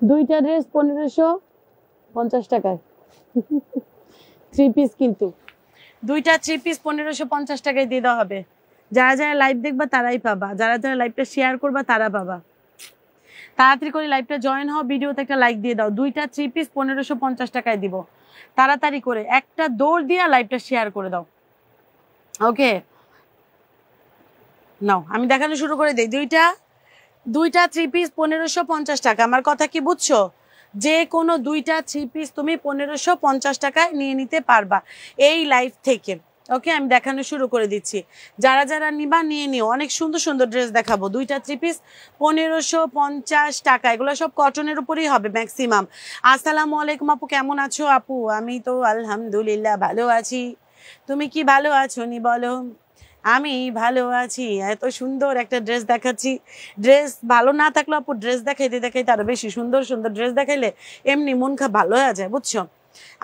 দুইটা ড্রেস 1550 টাকায় 3 পিস, কিন্তু দুইটা 3 পিস 1550 টাকায় দিয়ে দেওয়া হবে। যারা যারা লাইভ দেখবা তারাই পাবা, যারা যারা লাইভটা শেয়ার করবা তারা পাবা। তাড়াতাড়ি করে লাইভটা জয়েন হও, ভিডিওতে একটা লাইক দিয়ে দাও। দুইটা 3 পিস 1550 টাকায় দিব। তাড়াতাড়ি করে একটা দৌড় দিয়ে লাইভটা শেয়ার করে দাও। ওকে নাও, আমি দেখানো শুরু করে দিই। দুইটা 3 পিস 1550 টাকা। আমার কথা কি বুঝছো? যে কোনো দুইটা 3 পিস তুমি 1550 টাকায় নিয়ে নিতে পারবা এই লাইভ থেকে। ওকে, আমি দেখানো শুরু করে দিচ্ছি। যারা যারা নিবা নিয়ে নিও, অনেক সুন্দর সুন্দর ড্রেস দেখাবো। দুইটা 3 পিস 1550 টাকা। এগুলো সব কটনের উপরেই হবে ম্যাক্সিমাম। আসসালামু আলাইকুম আপু, কেমন আছো? আপু আমি তো আলহামদুলিল্লাহ ভালো আছি, তুমি কি ভালো আছো নি বলো? আমি ভালো আছি। এত সুন্দর একটা ড্রেস দেখাচ্ছি। ড্রেস ভালো না থাকলে আপু ড্রেস দেখাইতে দেখাইতে আরো বেশি সুন্দর সুন্দর ড্রেস দেখাইলে এমনি মন ভালো হয়ে যায়, বুঝছো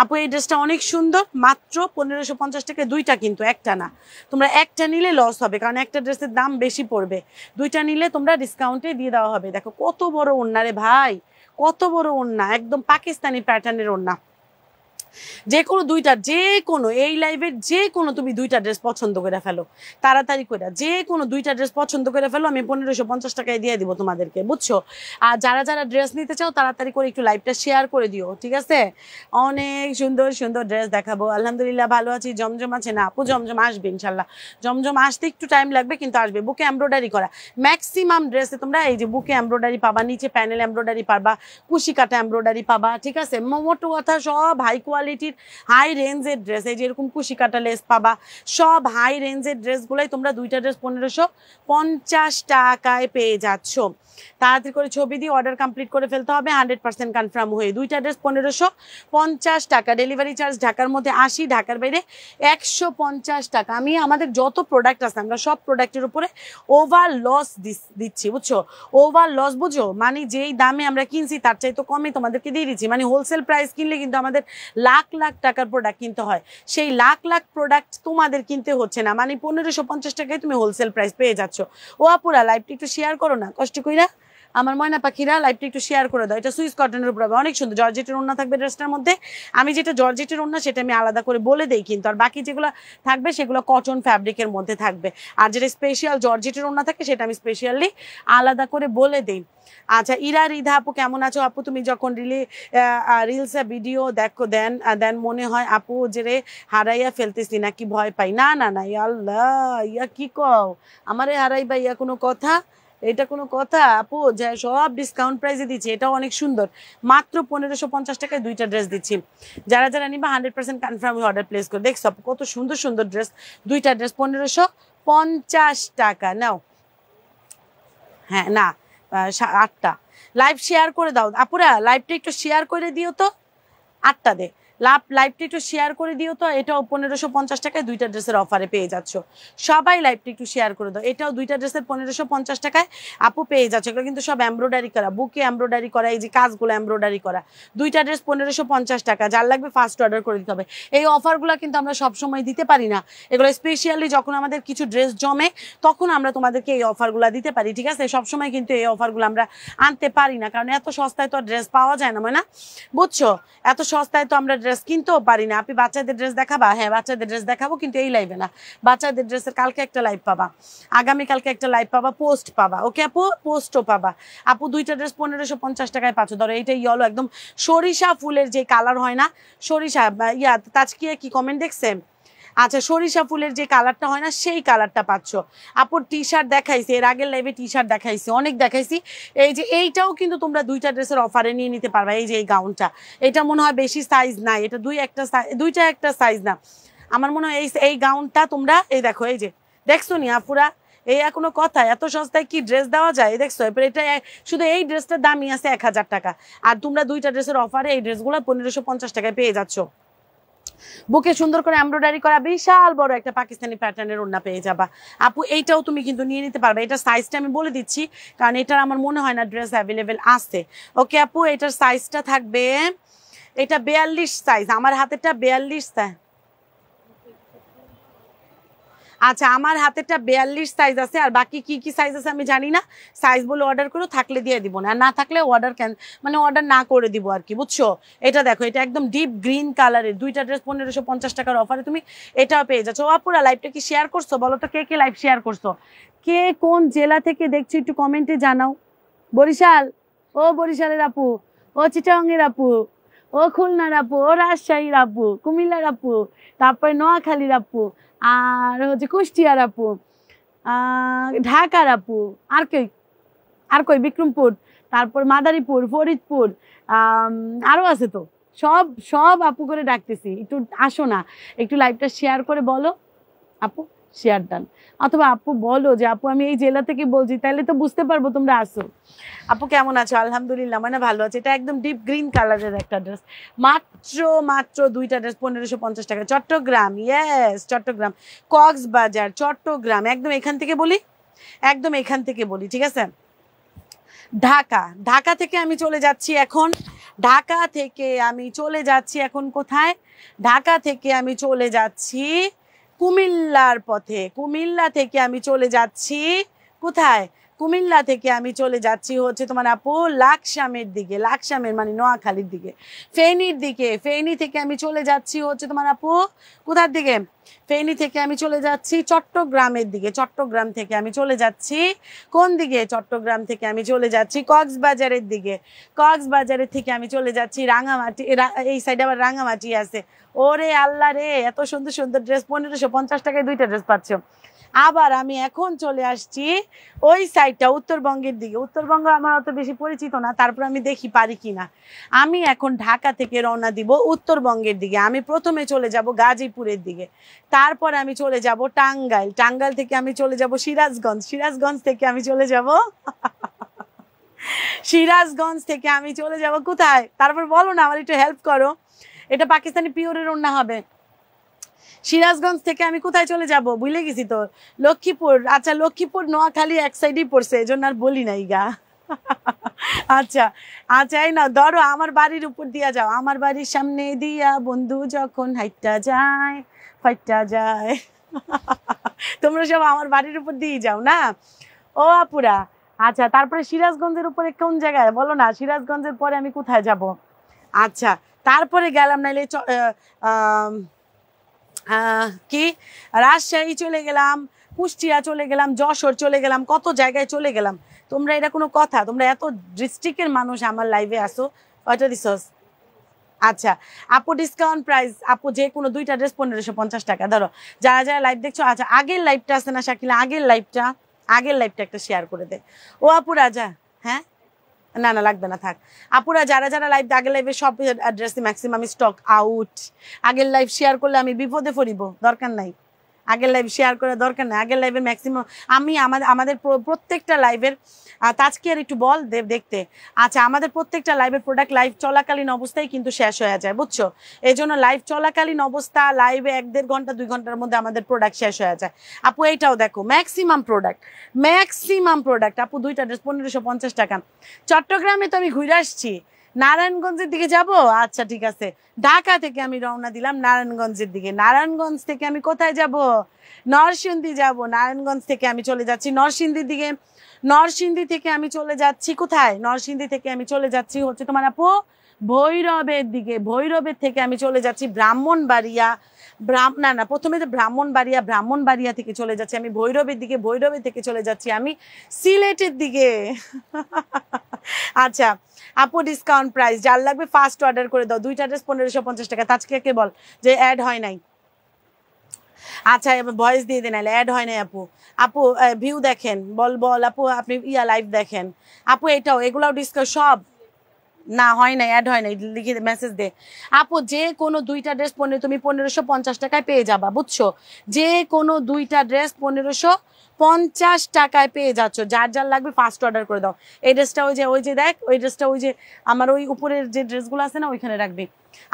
আপু? এই ড্রেসটা অনেক সুন্দর, মাত্র 1550 টাকায় দুইটা, কিন্তু একটা না। তোমরা একটা নিলে লস হবে, কারণ একটা ড্রেসের দাম বেশি পড়বে। দুইটা নিলে তোমরা ডিসকাউন্টে দিয়ে দেওয়া হবে। দেখো কত বড় ওড়না রে ভাই, কত বড় ওড়না, একদম পাকিস্তানি প্যাটার্নের ওড়না। যে কোনো দুইটা, যে কোনো এই লাইভের যে কোনো তুমি দুইটা ড্রেস পছন্দ করে ফেলো, তাড়াতাড়ি করে যে কোনো দুইটা ড্রেস পছন্দ করে ফেলো, আমি 1550 টাকায় দিয়ে দিব তোমাদেরকে, বুঝছো? আর যারা যারা ড্রেস নিতে চাও তাড়াতাড়ি করে একটু লাইভটা শেয়ার করে দিও, ঠিক আছে? অনেক সুন্দর সুন্দর ড্রেস দেখাবো। আলহামদুলিল্লাহ ভালো আছি। জমজম আছে না আপু? জমজম আসবে ইনশাল্লাহ। জমজম আসতে একটু টাইম লাগবে, কিন্তু আসবে। বুকে এমব্রয়ডারি করা ম্যাক্সিমাম ড্রেসে তোমরা এই যে বুকে এমব্রয়ডারি পাবা, নিচে প্যানেল এমব্রয়ডারি পাবা, কুশি কাটা এমব্রয়ডারি পাবা, ঠিক আছে? মোটো কথা সব হাই কোয়ালিটির হাই রেঞ্জের ড্রেস। এই যে এরকম কুশি কাটা লেস পাবা, সব হাই রেঞ্জের ড্রেসগুলোই তোমরা দুইটা ড্রেস 1550 টাকায় পেয়ে যাচ্ছ। তাড়াতাড়ি করে ছবি দিয়ে অর্ডার কমপ্লিট করে ফেলতে হবে, 100% কনফার্ম হয়ে। দুইটা ড্রেস 1550 টাকা। ডেলিভারি চার্জ ঢাকার মধ্যে 80, ঢাকার বাইরে 150 টাকা। আমি আমাদের যত প্রোডাক্ট আছে আমরা সব প্রোডাক্টের উপরে ওভার লস দিচ্ছি, বুঝছো? ওভার লস বুঝো, মানে যেই দামে আমরা কিনছি তার চাইতে কমে তোমাদেরকে দিয়ে দিচ্ছি। মানে হোলসেল প্রাইস কিনলে কিন্তু আমাদের লাখ লাখ টাকার প্রোডাক্ট কিনতে হয়, সেই লাখ লাখ প্রোডাক্ট তোমাদের কিনতে হচ্ছে না। মানে 1550 টাকায় তুমি হোলসেল প্রাইস পেয়ে যাচ্ছ। ও আপুরা লাইভটা একটু শেয়ার করো না, কষ্ট কইরা আমার ময়না পাখিরা, লাইভটা একটু শেয়ার করে দাও। এটা সুইস কটনের উপর হবে, অনেক সুন্দর। জর্জেটের ওড়না থাকবে ড্রেসটার মধ্যে। আমি যেটা জর্জেটের ওড়না সেটা আমি আলাদা করে বলে দেই, কিন্তু আর বাকি যেগুলো থাকবে সেগুলো কটন ফ্যাব্রিকের মধ্যে থাকবে। আর যেটা স্পেশাল জর্জেটের ওড়না থাকে সেটা আমি স্পেশালি আলাদা করে বলে দেই। আচ্ছা, ইরা রিধা আপু কেমন আছো? আপু তুমি যখন রিলসে ভিডিও দেখো দেন মনে হয় আপু যে রে হারাইয়া ফেলতেছি নাকি ভয় পাই। না না না, আল্লাহ ইয়া কি কও, আমারে হারাইবা ইয়া কোনো কথা? এটা কোনো কথা আপু? যে সব ডিসকাউন্ট প্রাইসে দিচ্ছি, এটাও অনেক সুন্দর। মাত্র 1550 টাকায় দুইটা ড্রেস দিচ্ছি। যারা যারা নিবা 100% কনফার্ম অর্ডার প্লেস করে। দেখছো কত সুন্দর সুন্দর ড্রেস, দুইটা ড্রেস 1550 টাকা। নাও, হ্যাঁ না, 8টা লাইভ শেয়ার করে দাও আপুরা, লাইভটা একটু শেয়ার করে দিও তো। 8টা দে লাইভটা একটু শেয়ার করে দিও তো। এটাও 1550 টাকায় দুইটা ড্রেসের অফারে পেয়ে যাচ্ছ। সবাই লাইভটা একটু শেয়ার করে দাও। এটাও দুইটা ড্রেসের 1550 টাকায় আপু পেয়ে যাচ্ছে। এগুলো কিন্তু সব এমব্রয়ডারি করা, বুকে এমব্রয়ডারি করা, এই যে কাজগুলো এমব্রয়ডারি করা। দুইটা ড্রেস 1550 টাকা। যার লাগবে ফার্স্ট অর্ডার করে দিতে হবে। এই অফারগুলো কিন্তু আমরা সবসময় দিতে পারি না, এগুলো স্পেশালি যখন আমাদের কিছু ড্রেস জমে তখন আমরা তোমাদেরকে এই অফারগুলো দিতে পারি, ঠিক আছে? সবসময় কিন্তু এই অফারগুলো আমরা আনতে পারি না, কারণ এত সস্তায় তো ড্রেস পাওয়া যায় না, মানে না, বুঝছো? এত সস্তায় তো আমরা ড্রেস কিনতেও পারি না। আপনি বাচ্চাদের ড্রেস দেখাবা? হ্যাঁ বাচ্চাদের ড্রেস দেখাবো, কিন্তু এই লাইভে না। বাচ্চাদের ড্রেসের কালকে একটা লাইভ পাবা, আগামীকালকে একটা লাইভ পাবা, পোস্ট পাবা। ওকে আপু, পোস্টও পাবা। আপু দুইটা ড্রেস 1550 টাকায় পাচ্ছ। ধরো এইটা ইয়েলো, একদম সরিষা ফুলের যে কালার হয় না, সরিষা তাজকিয়া কি কমেন্ট দেখছে? আচ্ছা, সরিষা ফুলের যে কালারটা হয় না সেই কালারটা পাচ্ছ। আপুর টি শার্ট দেখাইছি, এর আগের লাইভে টি শার্ট দেখাইছি, অনেক দেখাইছি। এই যে এইটাও কিন্তু তোমরা দুইটা ড্রেসের অফারে নিয়ে নিতে পারবা। এই যে এই গাউনটা, এটা মনে হয় বেশি সাইজ নাই, এটা দুইটা একটা সাইজ না। আমার মনে হয় এই গাউনটা তোমরা এই দেখো, এই যে দেখছো নি আপুরা, এই এখনো কথা, এত সস্তায় কি ড্রেস দেওয়া যায়? দেখছো? এরপর এটা শুধু এই ড্রেসটার দামই আছে 1000 টাকা, আর তোমরা দুইটা ড্রেসের অফারে এই ড্রেসগুলো 1550 টাকায় পেয়ে যাচ্ছ। বুকে সুন্দর করে এমব্রয়ডারি করা বিশাল বড় একটা পাকিস্তানি প্যাটার্নের ওড়না পেয়ে যাবা। আপু এইটাও তুমি কিন্তু নিয়ে নিতে পারবে। এটা সাইজটা আমি বলে দিচ্ছি, কারণ এটার আমার মনে হয় না ড্রেস অ্যাভেলেবেল আছে। ওকে আপু, এটার সাইজটা থাকবে, এটা 42 সাইজ, আমার হাতেটা 42 সাইজ। আচ্ছা আমার হাতেরটা 42 সাইজ আছে, আর বাকি কি কি সাইজ আছে আমি জানি না। সাইজ বলে অর্ডার করো, থাকলে দিয়ে দিব না, আর না থাকলে অর্ডার মানে অর্ডার না করে দিব আর কি, বুঝছো। এটা দেখো, এটা একদম ডিপ গ্রিন কালারের, দুইটা ড্রেস 1550 টাকার অফারে তুমি এটাও পেয়ে যাচ্ছ। আপুরা লাইভটা কি শেয়ার করছো বলো তো, কে কে লাইভ শেয়ার করছো, কে কোন জেলা থেকে দেখছো একটু কমেন্টে জানাও। বরিশাল, ও বরিশালের আপু, ও চিটাগাংয়ের আপু, ও খুলনার আপু, ও রাজশাহীর আপু, কুমিল্লার আপু, তারপরে নোয়াখালীর আপু, আর হচ্ছে কুষ্টিয়ার আপু, ঢাকার আপু, আর কই বিক্রমপুর, তারপর মাদারীপুর, ফরিদপুর, আরো আছে তো, সব সব আপু করে ডাকতেছি, একটু আসো না, একটু লাইভটা শেয়ার করে বলো আপু, শেয়ার ডান। অথবা আপু বলো যে আপু আমি এই জেলা থেকে বলছি, তাহলে তো বুঝতে পারবো তোমরা আসো। আপু কেমন আছো? আলহামদুলিল্লাহ, মানে ভালো আছে। এটা একদম ডিপ গ্রিন কালারের একটা ড্রেস, মাত্র মাত্র দুইটা ড্রেস 1550 টাকা। চট্টগ্রাম, ইয়েস চট্টগ্রাম, কক্সবাজার, চট্টগ্রাম, একদম এখান থেকে বলি, একদম এখান থেকে বলি, ঠিক আছে। ঢাকা, ঢাকা থেকে আমি চলে যাচ্ছি এখন, ঢাকা থেকে আমি চলে যাচ্ছি এখন কোথায়, ঢাকা থেকে আমি চলে যাচ্ছি কুমিল্লার পথে, কুমিল্লা থেকে আমি চলে যাচ্ছি কোথায়, কুমিল্লা থেকে আমি চলে যাচ্ছি হচ্ছে তোমার আপু লাকসামের দিকে, লাকসামের মানে নোয়াখালীর দিকে, ফেনীর দিকে, ফেনী থেকে আমি চলে যাচ্ছি হচ্ছে তোমার আপু কোথার দিকে, ফেনী থেকে আমি চলে যাচ্ছি চট্টগ্রামের দিকে, চট্টগ্রাম থেকে আমি চলে যাচ্ছি কোন দিকে, চট্টগ্রাম থেকে আমি চলে যাচ্ছি কক্সবাজারের দিকে, কক্সবাজারের থেকে আমি চলে যাচ্ছি রাঙামাটি, এই সাইডে আবার রাঙামাটি আছে। ওরে আল্লাহ রে, এত সুন্দর সুন্দর ড্রেস, 1550 টাকায় দুইটা ড্রেস পাচ্ছ। আবার আমি এখন চলে আসছি ওই সাইডটা উত্তরবঙ্গের দিকে, উত্তরবঙ্গ আমার অত বেশি পরিচিত না, তারপর আমি দেখি পারি কিনা। আমি এখন ঢাকা থেকে রওনা দিব উত্তরবঙ্গের দিকে, আমি প্রথমে চলে যাব গাজীপুরের দিকে, তারপর আমি চলে যাব টাঙ্গাইল, টাঙ্গাইল থেকে আমি চলে যাব সিরাজগঞ্জ, সিরাজগঞ্জ থেকে আমি চলে যাব সিরাজগঞ্জ থেকে আমি চলে যাব কোথায়, তারপর বলো না, আমার একটু হেল্প করো। এটা পাকিস্তানি পিওরের ওড়না হবে। সিরাজগঞ্জ থেকে আমি কোথায় চলে যাব ভুলে গেছি তো, লক্ষ্মীপুর। আচ্ছা লক্ষ্মীপুর নোয়াখালী এক সাইডেই পড়ছে, এই জন্য আর বলি নাই গা। আচ্ছা আচ্ছা, এই না ধরো আমার বাড়ির উপর দিয়া যাও, আমার বাড়ির সামনে দিয়া বন্ধু যখন হাইটটা যায় ফাইটটা যায়। তোমরা সব আমার বাড়ির উপর দিয়ে যাও না, ও আপুরা। আচ্ছা তারপরে সিরাজগঞ্জের উপরে কোন জায়গায় বলো না, সিরাজগঞ্জের পরে আমি কোথায় যাব। আচ্ছা তারপরে গেলাম নাইলে কি রাজশাহী চলে গেলাম, কুষ্টিয়া চলে গেলাম, যশোর চলে গেলাম, কত জায়গায় চলে গেলাম। তোমরা এটা কোনো কথা, তোমরা এত ডিস্ট্রিক্টের মানুষ আমার লাইভে আসো, কয়টা দিছস। আচ্ছা আপু ডিসকাউন্ট প্রাইস, আপু যে কোনো দুইটা ড্রেস 1550 টাকা। ধরো যারা যারা লাইভ দেখছো, আচ্ছা আগের লাইভটা আছে না শাকিলা, আগের লাইভটা একটা শেয়ার করে দে। ও আপু রাজা, হ্যাঁ না না লাগবে না থাক। আপুরা যারা যারা লাইভ, আগের লাইভে সব অ্যাড্রেসে ম্যাক্সিমাম স্টক আউট, আগের লাইভ শেয়ার করলে আমি বিপদে পড়িব, দরকার নাই। আগের লাইভ শেয়ার করার দরকার নাই, আগের লাইভের ম্যাক্সিমাম আমি আমাদের প্রত্যেকটা লাইভের আজকে আর একটু বল দেব দেখতে। আচ্ছা আমাদের প্রত্যেকটা লাইভের প্রোডাক্ট লাইভ চলাকালীন অবস্থায় কিন্তু শেষ হয়ে যায়, বুঝছো। এই জন্য লাইভ চলাকালীন অবস্থা, লাইভে 1-1.5 ঘন্টা 2 ঘন্টার মধ্যে আমাদের প্রোডাক্ট শেষ হয়ে যায়। আপু এইটাও দেখো, ম্যাক্সিমাম প্রোডাক্ট আপু দুইটা ড্রেস 1550 টাকা। চট্টগ্রামে তো আমি ঘুরে আসছি, নারায়ণগঞ্জের দিকে যাব। আচ্ছা ঠিক আছে, ঢাকা থেকে আমি রওনা দিলাম নারায়ণগঞ্জের দিকে, নারায়ণগঞ্জ থেকে আমি কোথায় যাব, নরসিংদী যাব, নারায়ণগঞ্জ থেকে আমি চলে যাচ্ছি নরসিংদীর দিকে, নরসিংদী থেকে আমি চলে যাচ্ছি কোথায়, নরসিংদী থেকে আমি চলে যাচ্ছি হচ্ছে তোমার আপু ভৈরবের দিকে, ভৈরবের থেকে আমি চলে যাচ্ছি ব্রাহ্মণবাড়িয়া, না প্রথমে তো ব্রাহ্মণবাড়িয়া থেকে চলে যাচ্ছি আমি ভৈরবের দিকে, ভৈরবের থেকে চলে যাচ্ছি আমি সিলেটের দিকে। আচ্ছা আপু ডিসকাউন্ট প্রাইস, যার লাগবে ফার্স্ট অর্ডার করে দাও, দুইটা ড্রেস 1550 টাকা। তাজকে বল যে অ্যাড হয় নাই। আচ্ছা এবার ভয়েস দিয়ে দেন, অ্যাড হয় নাই আপু। আপু ভিউ দেখেন, বল আপু আপনি লাইভ দেখেন। আপু এগুলাও ডিসকাউন্ট সব না হয় নাই, অ্যাড হয় নাই, লিখে মেসেজ দে। আপু যে কোনো দুইটা ড্রেস তুমি 1550 টাকায় পেয়ে যাবা, বুঝছো। যে কোনো দুইটা ড্রেস 1550 টাকায় পেয়ে যাচ্ছ, যার যার লাগবে ফার্স্ট অর্ডার করে দাও। এই ড্রেসটা ওই যে দেখ, ওই ড্রেসটা ওই যে আমার ওই উপরের যে ড্রেসগুলো আছে না ওইখানে রাখবি।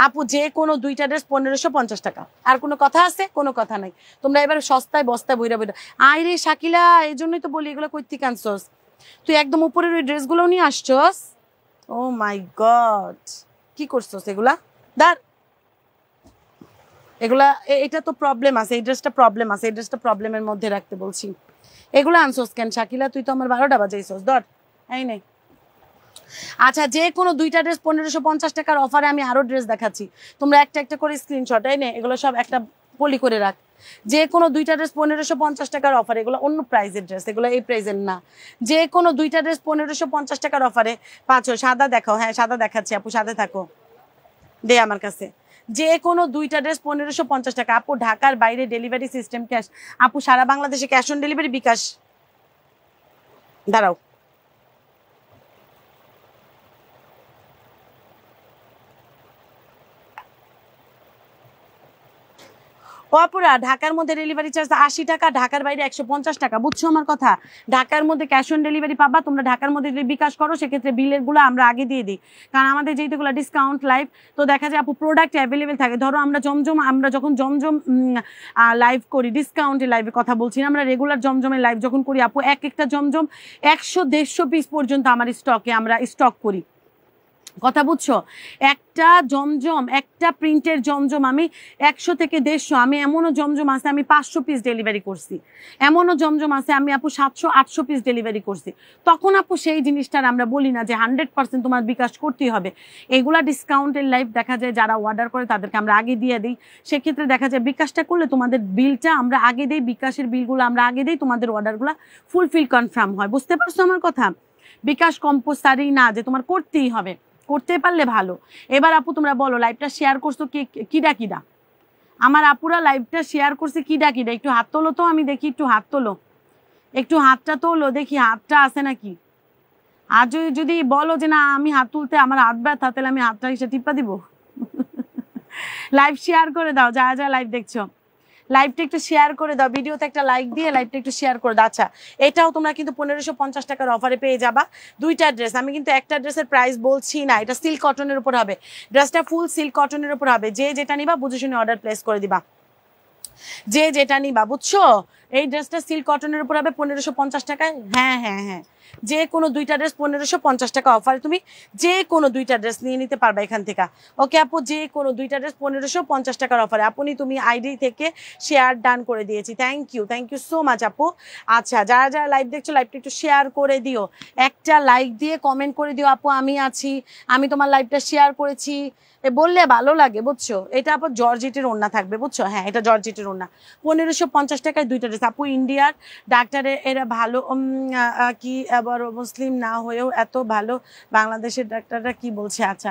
আপু যে কোনো দুইটা ড্রেস 1550 টাকা। আর কোনো কথা আছে? কোনো কথা নাই। তোমরা এবার সস্তায় বস্তায় বইরা আয় রে শাকিলা, এই জন্যই তো বলি এগুলো কই থেকে আনছস তুই, একদম উপরের ওই ড্রেসগুলো নিয়ে আসছস। ও মাই গড, কি করছস এগুলা? দাঁড় এগুলা এটা তো প্রবলেম আছে, এই ড্রেসটা প্রবলেম আছে, এই ড্রেসটা প্রবলেমের মধ্যে রাখতে বলছি। এগুলো আনছোস কেন শাকিলা? তুই তো আমার 12টা বাজাইছোস, ধর এই নেই। আচ্ছা, যে কোনো দুইটা ড্রেস 1550 টাকার অফারে আমি আরো ড্রেস দেখাচ্ছি, তোমরা একটা একটা করে স্ক্রিনশট এই নে, এগুলো সব একটা পলি করে রাখ। যে কোনো দুইটা ড্রেস 1550 টাকার অফারে, এগুলো অন্য প্রাইজের ড্রেস, এগুলো এই প্রাইজের না। যে কোনো দুইটা ড্রেস 1550 টাকার অফারে পাচ্ছো। সাদা দেখাও, হ্যাঁ সাদা দেখাচ্ছি আপু, সাথে থাকো, দে আমার কাছে। যে কোনো দুইটা ড্রেস 1550 টাকা আপু। ঢাকার বাইরে ডেলিভারি সিস্টেম ক্যাশ আপু, সারা বাংলাদেশে ক্যাশ অন ডেলিভারি বিকাশ। দাঁড়াও, অপরা ঢাকার মধ্যে ডেলিভারি চার্জ 80 টাকা, ঢাকার বাইরে 150 টাকা, বুঝছো আমার কথা? ঢাকার মধ্যে ক্যাশ অন ডেলিভারি পাবা তোমরা। ঢাকার মধ্যে যদি বিকাশ করো সেক্ষেত্রে বিলের গুলো আমরা আগে দিয়ে দিই, কারণ আমাদের যেগুলো ডিসকাউন্ট লাইভ, তো দেখা যায় আপু প্রোডাক্ট অ্যাভেলেবেল থাকে। ধরো আমরা জমজম, আমরা যখন জমজম লাইভ করি, ডিসকাউন্টে লাইভে কথা বলছি না, আমরা রেগুলার জমজমের লাইভ যখন করি আপু, এক একটা জমজম 100-150 পিস পর্যন্ত আমার স্টকে আমরা স্টক করি, কথা বুঝছো? একটা জমজম, একটা প্রিন্টের জমজম আমি 100 থেকে 150, আমি এমনও জমজম আছে আমি 500 পিস ডেলিভারি করছি, এমনও জমজম আছে আমি আপু 700-800 পিস ডেলিভারি করছি। তখন আপু সেই জিনিসটার আমরা বলি না যে 100% তোমার বিকাশ করতেই হবে। এগুলা ডিসকাউন্টের লাইভ দেখা যায় যারা অর্ডার করে তাদেরকে আমরা আগে দিয়ে দিই, সেক্ষেত্রে দেখা যায় বিকাশটা করলে তোমাদের বিলটা আমরা আগে দিই, বিকাশের বিলগুলো আমরা আগে দিই, তোমাদের অর্ডারগুলো ফুলফিল কনফার্ম হয়। বুঝতে পারছো আমার কথা? বিকাশ কম্পোসারি না যে তোমার করতেই হবে, করতে পারলে ভালো। এবার আপু তোমরা বলো, লাইভটা শেয়ার করছো কিডা কিডা? আমার আপুরা লাইভটা শেয়ার করছে কিডা কিডা? একটু হাত তোলো তো, আমি দেখি, একটু হাত তোলো, একটু হাতটা তোলো দেখি, হাতটা আছে নাকি। আর যদি বলো যে না আমি হাত তুলতে আমার হাত ব্যথা, তাহলে আমি হাতটা এসে টিপা দিব। লাইভ শেয়ার করে দাও, যারা যারা লাইভ দেখছো লাইভটা একটু শেয়ার করে দাও, ভিডিওতে একটা লাইক দিয়ে লাইভটা একটু শেয়ার করে দাও। আচ্ছা, এটাও তোমরা কিন্তু 1550 টাকার অফারে পেয়ে যাবা দুইটা ড্রেস। আমি কিন্তু একটা ড্রেসের প্রাইস বলছি না, এটা সিল্ক কটনের উপর হবে, ড্রেসটা ফুল সিল্ক কটনের উপর হবে। যে যেটা নিবা বুঝে শুনে অর্ডার প্লেস করে দিবা, যে যেটা নিবা, বুঝছো? এই ড্রেসটা সিল্ক কটনের উপর হবে 1550 টাকায়। হ্যাঁ হ্যাঁ হ্যাঁ, যে কোনো দুইটা ড্রেস 1550 টাকা অফারে তুমি যে কোনো দুইটা ড্রেস নিয়ে নিতে পারবা এখান থেকে। ওকে আপু, যে কোনো দুইটা ড্রেস 1550 টাকার অফারে। আপনি তুমি আইডি থেকে শেয়ার ডান করে দিয়েছি, থ্যাংক ইউ সো মাচ আপু। আচ্ছা, যারা যারা লাইভ দেখছো লাইভটা একটু শেয়ার করে দিও, একটা লাইক দিয়ে কমেন্ট করে দিও আপু আমি আছি, আমি তোমার লাইভটা শেয়ার করেছি, বললে ভালো লাগে, বুঝছো? এটা আপু জর্জেটের ওড়না থাকবে, বুঝছো? হ্যাঁ, এটা জর্জেটের ওড়না, 1550 টাকায় দুইটা ড্রেস আপু। ইন্ডিয়ার ডাক্তারে এরা ভালো, কি আবার মুসলিম না হয়েও এত ভালো, বাংলাদেশের ডাক্তাররা কি বলছে? আচ্ছা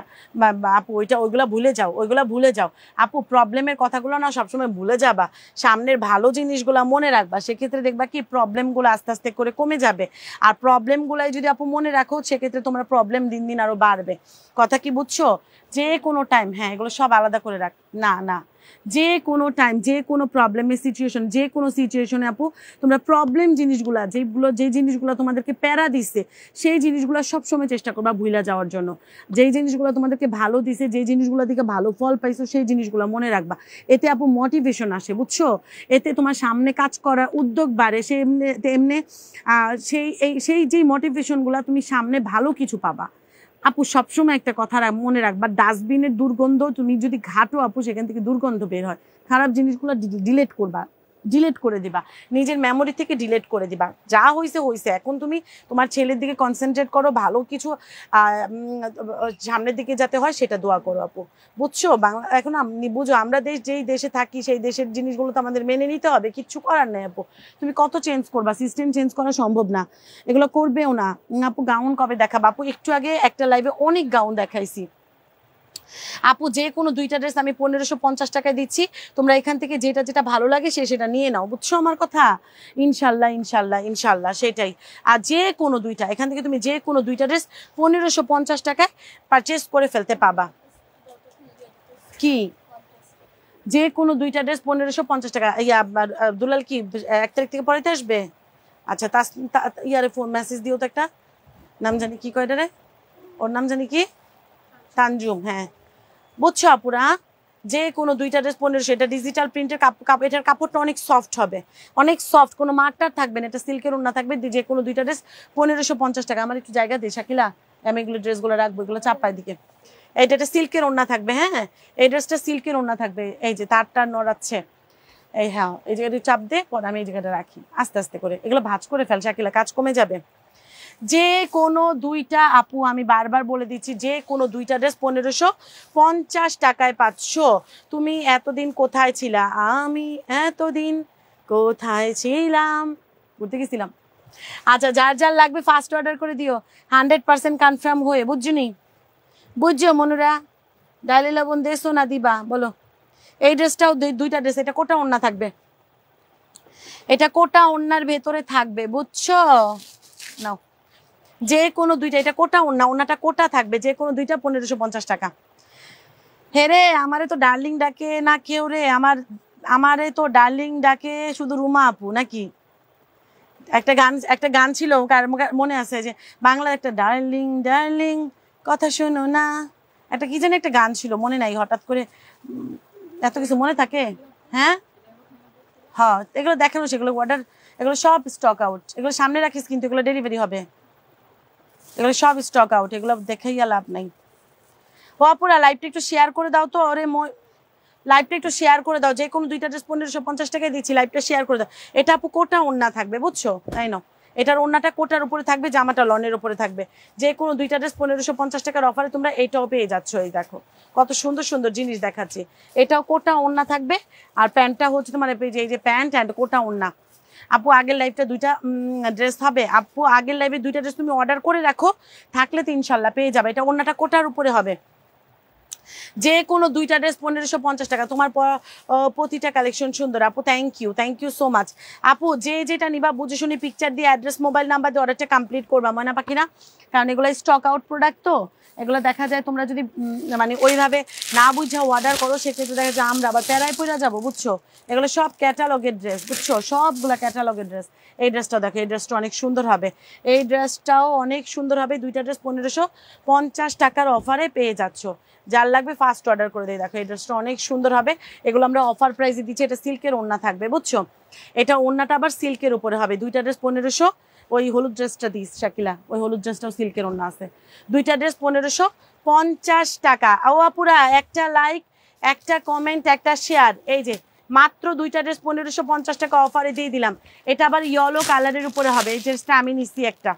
আপু, ওইগুলা ভুলে যাও, ওইগুলা ভুলে যাও আপু। প্রবলেমের কথাগুলো না সবসময় ভুলে যাবা, সামনের ভালো জিনিসগুলো মনে রাখবা, সেক্ষেত্রে দেখবা কি প্রবলেমগুলো আস্তে আস্তে করে কমে যাবে। আর প্রবলেমগুলাই যদি আপু মনে রাখো সেক্ষেত্রে তোমার প্রবলেম দিন দিন আরো বাড়বে, কথা কি বুঝছো? যে কোনো টাইম, হ্যাঁ এগুলো সব আলাদা করে রাখ, না না, যে কোনো টাইম, যে কোনো প্রবলেমের সিচুয়েশন, যে কোনো সিচুয়েশনে আপু তোমরা প্রবলেম জিনিসগুলা, যে জিনিসগুলো তোমাদেরকে প্যারা দিচ্ছে সেই জিনিসগুলো সবসময় চেষ্টা করবা ভুলা যাওয়ার জন্য। যেই জিনিসগুলো তোমাদেরকে ভালো দিছে, যে জিনিসগুলো থেকে ভালো ফল পাইছো সেই জিনিসগুলো মনে রাখবা, এতে আপু মোটিভেশন আসে, বুঝছো? এতে তোমার সামনে কাজ করার উদ্যোগ বাড়ে, সে এমনি সেই যে মোটিভেশনগুলো তুমি সামনে ভালো কিছু পাবা। আপু সবসময় একটা কথা মনে রাখবা, ডাস্টবিনের দুর্গন্ধ তুমি যদি ঘাটো আপু, সেখান থেকে দুর্গন্ধ বের হয়। খারাপ জিনিসগুলো ডিলেট করবা, ডিলেট করে দিবা, নিজের মেমোরি থেকে ডিলেট করে দিবা। যা হয়েছে হয়েছে, এখন তুমি তোমার ছেলের দিকে কনসেন্ট্রেট করো, ভালো কিছু সামনের দিকে যাতে হয় সেটা দোয়া করো আপু, বুঝছো? বাংলা এখন বুঝো, আমরা যেই দেশে থাকি সেই দেশের জিনিসগুলো তো আমাদের মেনে নিতে হবে, কিচ্ছু করার নেই আপু। তুমি কত চেঞ্জ করবা, সিস্টেম চেঞ্জ করা সম্ভব না, এগুলো করবেও না আপু। গাউন কবে দেখাবা আপু? একটু আগে একটা লাইভে অনেক গাউন দেখাইছি আপু। যে কোনো দুইটা ড্রেস আমি 1550 টাকায় দিচ্ছি, তোমরা এখান থেকে যেটা যেটা ভালো লাগে সেটা নিয়ে নাও, বুঝছো আমার কথা? ইনশাল্লাহ ইনশাল্লাহ ইনশাল্লাহ, সেটাই। আর যে কোনো দুইটা এখান থেকে তুমি যে কোনো দুইটা ড্রেস 1550 টাকায় পারচেস করে ফেলতে পাবা। কি যে কোনো দুইটা ড্রেস 1550 টাকা? দুলাল কি 1 তারিখ থেকে পড়াইতে আসবে? আচ্ছা, ইয়ারে ফোন মেসেজ দিও তো একটা, নাম জানি কি কয়টা রে, ওর নাম জানি কি, তানজুম, হ্যাঁ বুঝছো আপুরা? যে কোনো দুইটা ড্রেস 1500, এটা ডিজিটাল প্রিন্টের এটার কাপড়টা অনেক সফট হবে, অনেক সফট, কোনো মার্টার থাকবে না, এটা সিল্কের ওড়না থাকবে। যে কোনো দুইটা ড্রেস 1550 টাকা। আমার একটু জায়গা দে শাকিলা, আমি এগুলো ড্রেসগুলো রাখবো, এগুলো চাপাই দিকে। এইটা একটা সিল্কের ওড়না থাকবে, হ্যাঁ এই ড্রেসটা সিল্কের ওড়না থাকবে। এই যে তারটা নড়াচ্ছে, এই হ্যাঁ এই জায়গাটা চাপ দে, পরে আমি এই জায়গাটা রাখি আস্তে আস্তে করে, এগুলো ভাঁজ করে ফেল শাকিলা, কাজ কমে যাবে। যে কোনো দুইটা আপু, আমি বারবার বলে দিচ্ছি, যে কোনো দুইটা ড্রেস 1550 টাকায় পাচ্ছ। তুমি এতদিন কোথায় ছিলা, আমি এতদিন কোথায় ছিলাম, ঘুরতে গেছিলাম। আচ্ছা যার যার লাগবে ফার্স্ট অর্ডার করে দিও, 100% কনফার্ম হয়ে, বুঝছনি? বুঝছো মনুরা? ডালে লবণ দেশো না দিবা বলো। এই ড্রেসটাও দুইটা ড্রেস, এটা কোটা ওড়না থাকবে, এটা কোটা ওড়নার ভেতরে থাকবে, বুঝছো? নাও যে কোনো দুইটা, এটা কোটা ওড়না, ওড়নাটা কোটা থাকবে, যে কোনো দুইটা 1550 টাকা। হেরে আমারে তো ডার্লিং ডাকে না কেউ রে, আমারে তো ডার্লিং ডাকে শুধু রুমা আপু নাকি? একটা গান ছিল, মনে আছে যে বাংলার একটা, ডার্লিং ডার্লিং কথা শোনো না, একটা কি জানি একটা গান ছিল, মনে নাই হঠাৎ করে, এত কিছু মনে থাকে। হ্যাঁ হ্যাঁ এগুলো দেখানো, সেগুলো অর্ডার, এগুলো সব স্টক আউট, এগুলো সামনে রাখিস কিন্তু এগুলো ডেলিভারি হবে, এগুলো সব স্টক আউট, এগুলো দেখাইয়া লাভ নাই। ও আপুরা লাইভটা একটু শেয়ার করে দাও তো, ওরে লাইভটা একটু শেয়ার করে দাও, যে কোনো দুইটা ড্রেস 1550 টাকায় দিচ্ছি, লাইভটা শেয়ার করে দাও। এটা আপু কোটা ওড়না থাকবে, বুঝছো? তাই না, এটার ওড়নাটা কোটার উপরে থাকবে, জামাটা লনের উপরে থাকবে। যে কোনো দুইটা ড্রেস 1550 টাকার অফারে তোমরা এটাও পেয়ে যাচ্ছ। এই দেখো কত সুন্দর সুন্দর জিনিস দেখাচ্ছি, এটাও কোটা ওড়না থাকবে, আর প্যান্টটা হচ্ছে তোমার এই যে প্যান্ট অ্যান্ড কোটা ওড়না। আপু আগের লাইভটা দুইটা ড্রেস হবে, আপু আগের লাইভে দুইটা ড্রেস তুমি অর্ডার করে রাখো, থাকলে তো ইনশাল্লাহ পেয়ে যাবে। এটা ওড়নাটা কোটার উপরে হবে, যে কোনো দুইটা ড্রেস 1550 টাকা। তোমার প্রতিটা কালেকশন সুন্দর আপু, থ্যাংক ইউ সো মাচ। আপু যে যেটা নিবা বুঝে শুনে পিকচার দিয়ে, অ্যাড্রেস, মোবাইল নাম্বার দিয়ে অর্ডারটা কমপ্লিট করবা, ময়না পাখি না? কারণ এগুলো স্টক আউট প্রোডাক্ট, তো এগুলো দেখা যায় তোমরা যদি মানে ওইভাবে না বুঝা অর্ডার করো, সেক্ষেত্রে দেখা যায় আমরা আবার প্যারায় পড়ে যাবো, বুঝছো? এগুলো সব ক্যাটালগের ড্রেস, বুঝছো? সবগুলো ক্যাটালগের ড্রেস। এই ড্রেসটাও দেখো, এই ড্রেসটা অনেক সুন্দর হবে, এই ড্রেসটাও অনেক সুন্দর হবে। দুইটা ড্রেস 1550 টাকার অফারে পেয়ে যাচ্ছ, যার লাগবে ফার্স্ট অর্ডার করে দেয়। দেখো এই ড্রেসটা অনেক সুন্দর হবে, এগুলো আমরা অফার প্রাইসে দিচ্ছি। এটা সিল্কের ওড়না থাকবে, বুঝছো? এটা ওড়নাটা আবার সিল্কের উপরে হবে। দুইটা ড্রেস 1500, ওই হলুদ ড্রেসটা দিস শাকিলা, ওই হলুদ ড্রেসটাও সিল্কের ওড়না আছে। দুইটা ড্রেস 1550 টাকা। ও আপুরা একটা লাইক, একটা কমেন্ট, একটা শেয়ার, এই যে মাত্র দুইটা ড্রেস 1550 টাকা অফারে দিয়ে দিলাম। এটা আবার ইয়েলো কালারের উপরে হবে, এই ড্রেসটা আমি নিছি একটা,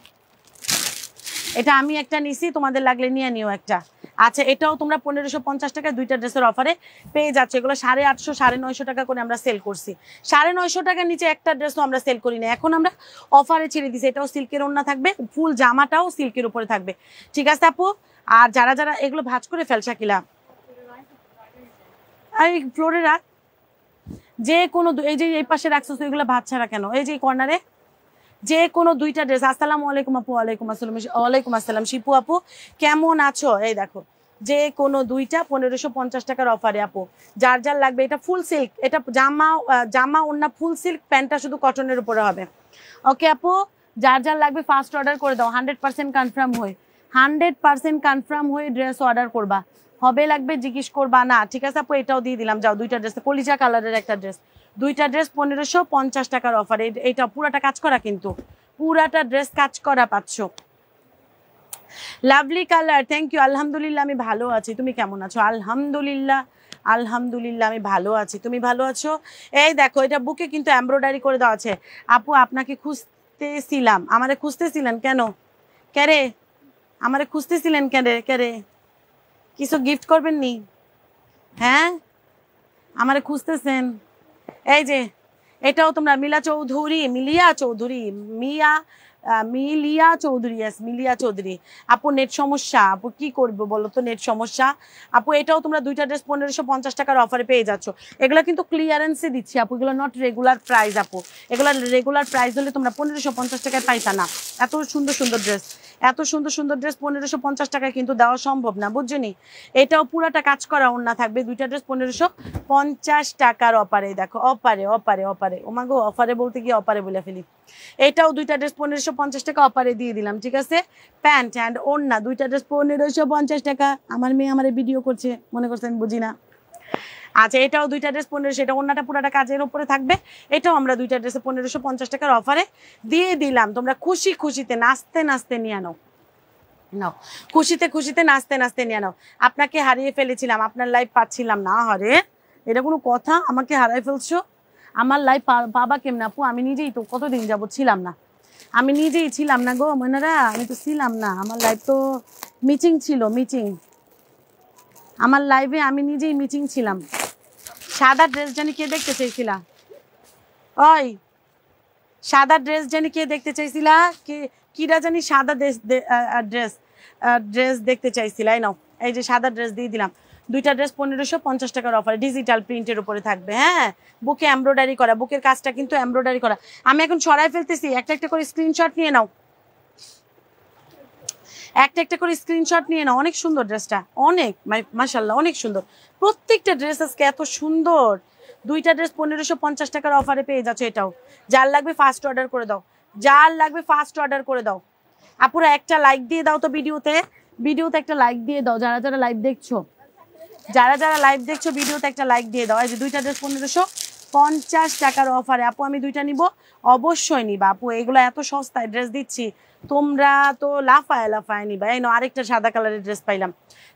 এটা আমি একটা নিছি, তোমাদের লাগলে নিয়ে নিও একটা। আচ্ছা এটাও তোমরা 1550 টাকা দুইটা ড্রেসের অফারে পেয়ে যাচ্ছে। এগুলো 850 950 টাকা করে আমরা সেল করছি, 950 টাকার নিচে একটা ড্রেসও আমরা সেল করি না, এখন আমরা অফারে ছেড়ে দিছি। এটাও সিল্কের ওড়না থাকবে, ফুল জামাটাও সিল্কের উপরে থাকবে, ঠিক আছে আপু? আর যারা যারা এগুলো ভাঁজ করে ফেল শাকিলা, এই ফ্লোরে রাখ, যে কোনো এই যে এই পাশে রাখছো এগুলো ভাঁজ ছাড়া কেন, এই যে কর্নারে যে কোনো দুইটা ড্রেস। আসসালামু আলাইকুম আপু। ওয়ালাইকুম আসসালাম। ওয়ালাইকুম আসসালাম শিপু আপু, কেমন আছো? এই দেখো যে কোনো দুইটা 1550 টাকার অফারে আপু, যার যার লাগবে। এটা ফুল সিল্ক, এটা জামা ওড়না ফুল সিল্ক, প্যান্টটা শুধু কটনের উপরে হবে। ওকে আপু, যার যার লাগবে ফার্স্ট অর্ডার করে দাও, 100% কনফার্ম হয়ে, 100% কনফার্ম হয়ে ড্রেস অর্ডার করবা, হবে লাগবে জিজ্ঞেস করবা না, ঠিক আছে আপু? এটাও দিয়ে দিলাম, যাও দুইটা ড্রেস, কলিজা কালারের একটা ড্রেস, দুইটা ড্রেস 1550 টাকার অফারে। এটা পুরাটা কাজ করা, কিন্তু পুরাটা ড্রেস কাজ করা পাচ্ছ। Lovely colour, thank you. আলহামদুলিল্লাহ আমি ভালো আছি, তুমি কেমন আছো? আলহামদুলিল্লাহ, আলহামদুলিল্লাহ আমি ভালো আছি, তুমি ভালো আছো? এই দেখো এটা বুকে কিন্তু এমব্রয়ডারি করে দেওয়া আছে। আপু আপনাকে খুঁজতেছিলাম, আমারে খুঁজতেছিলেন কেন? ক্যারে আমারে খুঁজতেছিলেন ক্যারে কিছু গিফট করবেন নি? হ্যাঁ আমারে খুঁজতেছেন, এই যে এটাও তোমরা মিলিয়া চৌধুরী, মিলিয়া চৌধুরী আপু। নেট সমস্যা আপু, কি করবো বলো তো, নেট সমস্যা আপু। এটাও তোমরা দুইটা ড্রেস 1550 টাকার অফারে পেয়ে যাচ্ছ। এগুলো কিন্তু ক্লিয়ারেন্সে দিচ্ছি আপু, এগুলো নট রেগুলার প্রাইস আপু। এগুলো রেগুলার প্রাইস হলে তোমরা 1550 টাকায় পাইতা না। এত সুন্দর সুন্দর ড্রেস, এত সুন্দর সুন্দর ড্রেস 1550 টাকায় কিন্তু দেওয়া সম্ভব না, বুঝছনি? এটাও পুরাটা কাজ করা ওড়না থাকবে, দুইটা ড্রেস 1550 টাকার অফারে। দেখো অফারে ওমাগো, অফারে বলতে গিয়ে অফারে বলে ফেলি। এটাও দুইটা ড্রেস 1550 টাকা অফারে দিয়ে দিলাম, ঠিক আছে? প্যান্ট অ্যান্ড ওড়না দুইটা ড্রেস 1550 টাকা। আমার মেয়ে আমার ভিডিও করছে, মনে করছে আমি বুঝি না। আচ্ছা এটাও দুইটা ড্রেস 1500, এটা ওড়নাটা পুরাটা কাজের উপরে থাকবে। এটাও আমরা দুইটা ড্রেসে 1550 টাকার অফারে দিয়ে দিলাম। তোমরা খুশি খুশিতে নাচতে নাচতে নিয়ে আনো। নাও, খুশিতে খুশিতে নাচতে নাচতে নিয়ে নাও। আপনাকে হারিয়ে ফেলেছিলাম, আপনার লাইভ পাচ্ছিলাম না। হরে, এটা কোনো কথা? আমাকে হারাই ফেলছো? আমার লাইভ পাবা কেমন আপু? আমি নিজেই তো কতদিন যাবো ছিলাম না, আমি নিজেই ছিলাম না গো মনেরা, আমি তো ছিলাম না। আমার লাইভ তো মিটিং ছিল, মিটিং। আমার লাইভে আমি নিজেই মিটিং ছিলাম। সাদা ড্রেস জানি কে দেখতে চাইছিলা? ওই সাদা ড্রেস জানি কে দেখতে চাইছিলা? কে কিরা জানি সাদা ড্রেস ড্রেস দেখতে চাইছিলা? এই নাও, এই যে সাদা ড্রেস দিয়ে দিলাম। দুইটা ড্রেস 1550 টাকার অফার, ডিজিটাল প্রিন্টের উপরে থাকবে। হ্যাঁ, বুকে এমব্রয়ডারি করা, বুকের কাজটা কিন্তু এমব্রয়ডারি করা। আমি এখন সরাই ফেলতেছি, একটা একটা করে স্ক্রিনশট নিয়ে নাও, একটা একটা করে স্ক্রিনশট নিয়ে নাও। অনেক সুন্দর ড্রেসটা, অনেক মাশাআল্লাহ, অনেক সুন্দর। প্রত্যেকটা ড্রেস আজকে এত সুন্দর। দুইটা ড্রেস 1550 টাকার অফারে পেয়ে যাচ্ছে। এটাও যার লাগবে ফার্স্ট অর্ডার করে দাও, যার লাগবে ফার্স্ট অর্ডার করে দাও। আপুরা একটা লাইক দিয়ে দাও তো ভিডিওতে, ভিডিওতে একটা লাইক দিয়ে দাও। যারা যারা লাইভ দেখছো, যারা যারা লাইভ দেখছো ভিডিওতে একটা লাইক দিয়ে দাও। এই যে দুইটা ড্রেস 1550 টাকার অফারে। আপু আমি দুইটা নিব, অবশ্যই নিবা আপু, এগুলো এত সস্তায় ড্রেস দিচ্ছি, তোমরা তো লাফায় লাফায় নিবা। এই নাও আরেকটা সাদা কালারের ড্রেস পাইলাম।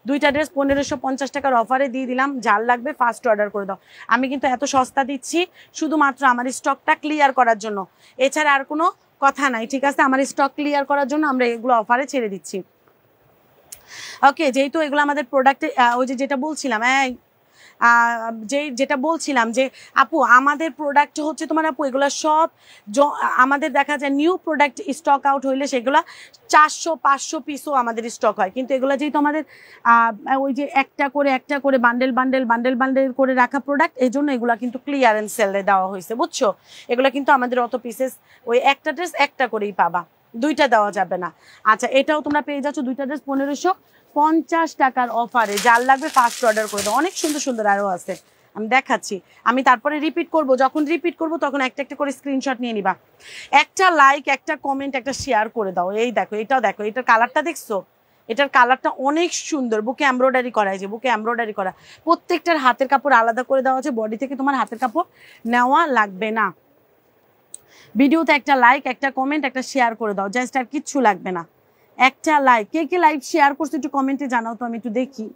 দুইটা ড্রেস 1550 টাকার অফারে দিয়ে দিলাম, যার লাগবে ফার্স্ট অর্ডার করে দাও। আমি কিন্তু এত সস্তা দিচ্ছি শুধুমাত্র আমার স্টকটা ক্লিয়ার করার জন্য, এছাড়া আর কোনো কথা নাই, ঠিক আছে? আমার স্টক ক্লিয়ার করার জন্য আমরা এগুলো অফারে ছেড়ে দিচ্ছি। ওকে, যেহেতু এগুলো আমাদের প্রোডাক্টে, ওই যে যেটা বলছিলাম, যেটা বলছিলাম যে আপু আমাদের প্রোডাক্ট হচ্ছে তোমার, আপু এগুলো সব আমাদের দেখা যায় নিউ প্রোডাক্ট স্টক আউট হইলে সেগুলো 400-500 পিসও আমাদের স্টক হয়, কিন্তু এগুলো যেহেতু আমাদের ওই যে একটা করে বান্ডেল বান্ডেল বান্ডেল বান্ডেল করে রাখা প্রোডাক্ট, এই জন্য এগুলো কিন্তু ক্লিয়ারেন্স সেলে দেওয়া হয়েছে, বুঝছো? এগুলো কিন্তু আমাদের অত পিসেস, ওই একটা ড্রেস একটা করেই পাবা, দুইটা দেওয়া যাবে না। আচ্ছা, এটাও তোমরা পেয়ে যাচ্ছ দুইটা ড্রেস 1550 টাকার অফারে, যার লাগবে ফার্স্ট অর্ডার করে দাও। অনেক সুন্দর সুন্দর আরও আছে, আমি দেখাচ্ছি। আমি তারপরে রিপিট করব, যখন রিপিট করব তখন একটা একটা করে স্ক্রিনশট নিয়ে নিবা। একটা লাইক, একটা কমেন্ট, একটা শেয়ার করে দাও। এই দেখো, এটাও দেখো, এটার কালারটা দেখছো? এটার কালারটা অনেক সুন্দর, বুকে এমব্রয়ডারি করা, এই যে বুকে এমব্রয়ডারি করা। প্রত্যেকটার হাতের কাপড় আলাদা করে দেওয়া আছে, বডি থেকে তোমার হাতের কাপড় নেওয়া লাগবে না। ভিডিওতে একটা লাইক, একটা কমেন্ট, একটা শেয়ার করে দাও, জাস্ট আর কিচ্ছু লাগবে না। একটা লাইক, কে কে লাইক শেয়ার করছে একটু কমেন্টে জানাও তো, আমি একটু দেখি।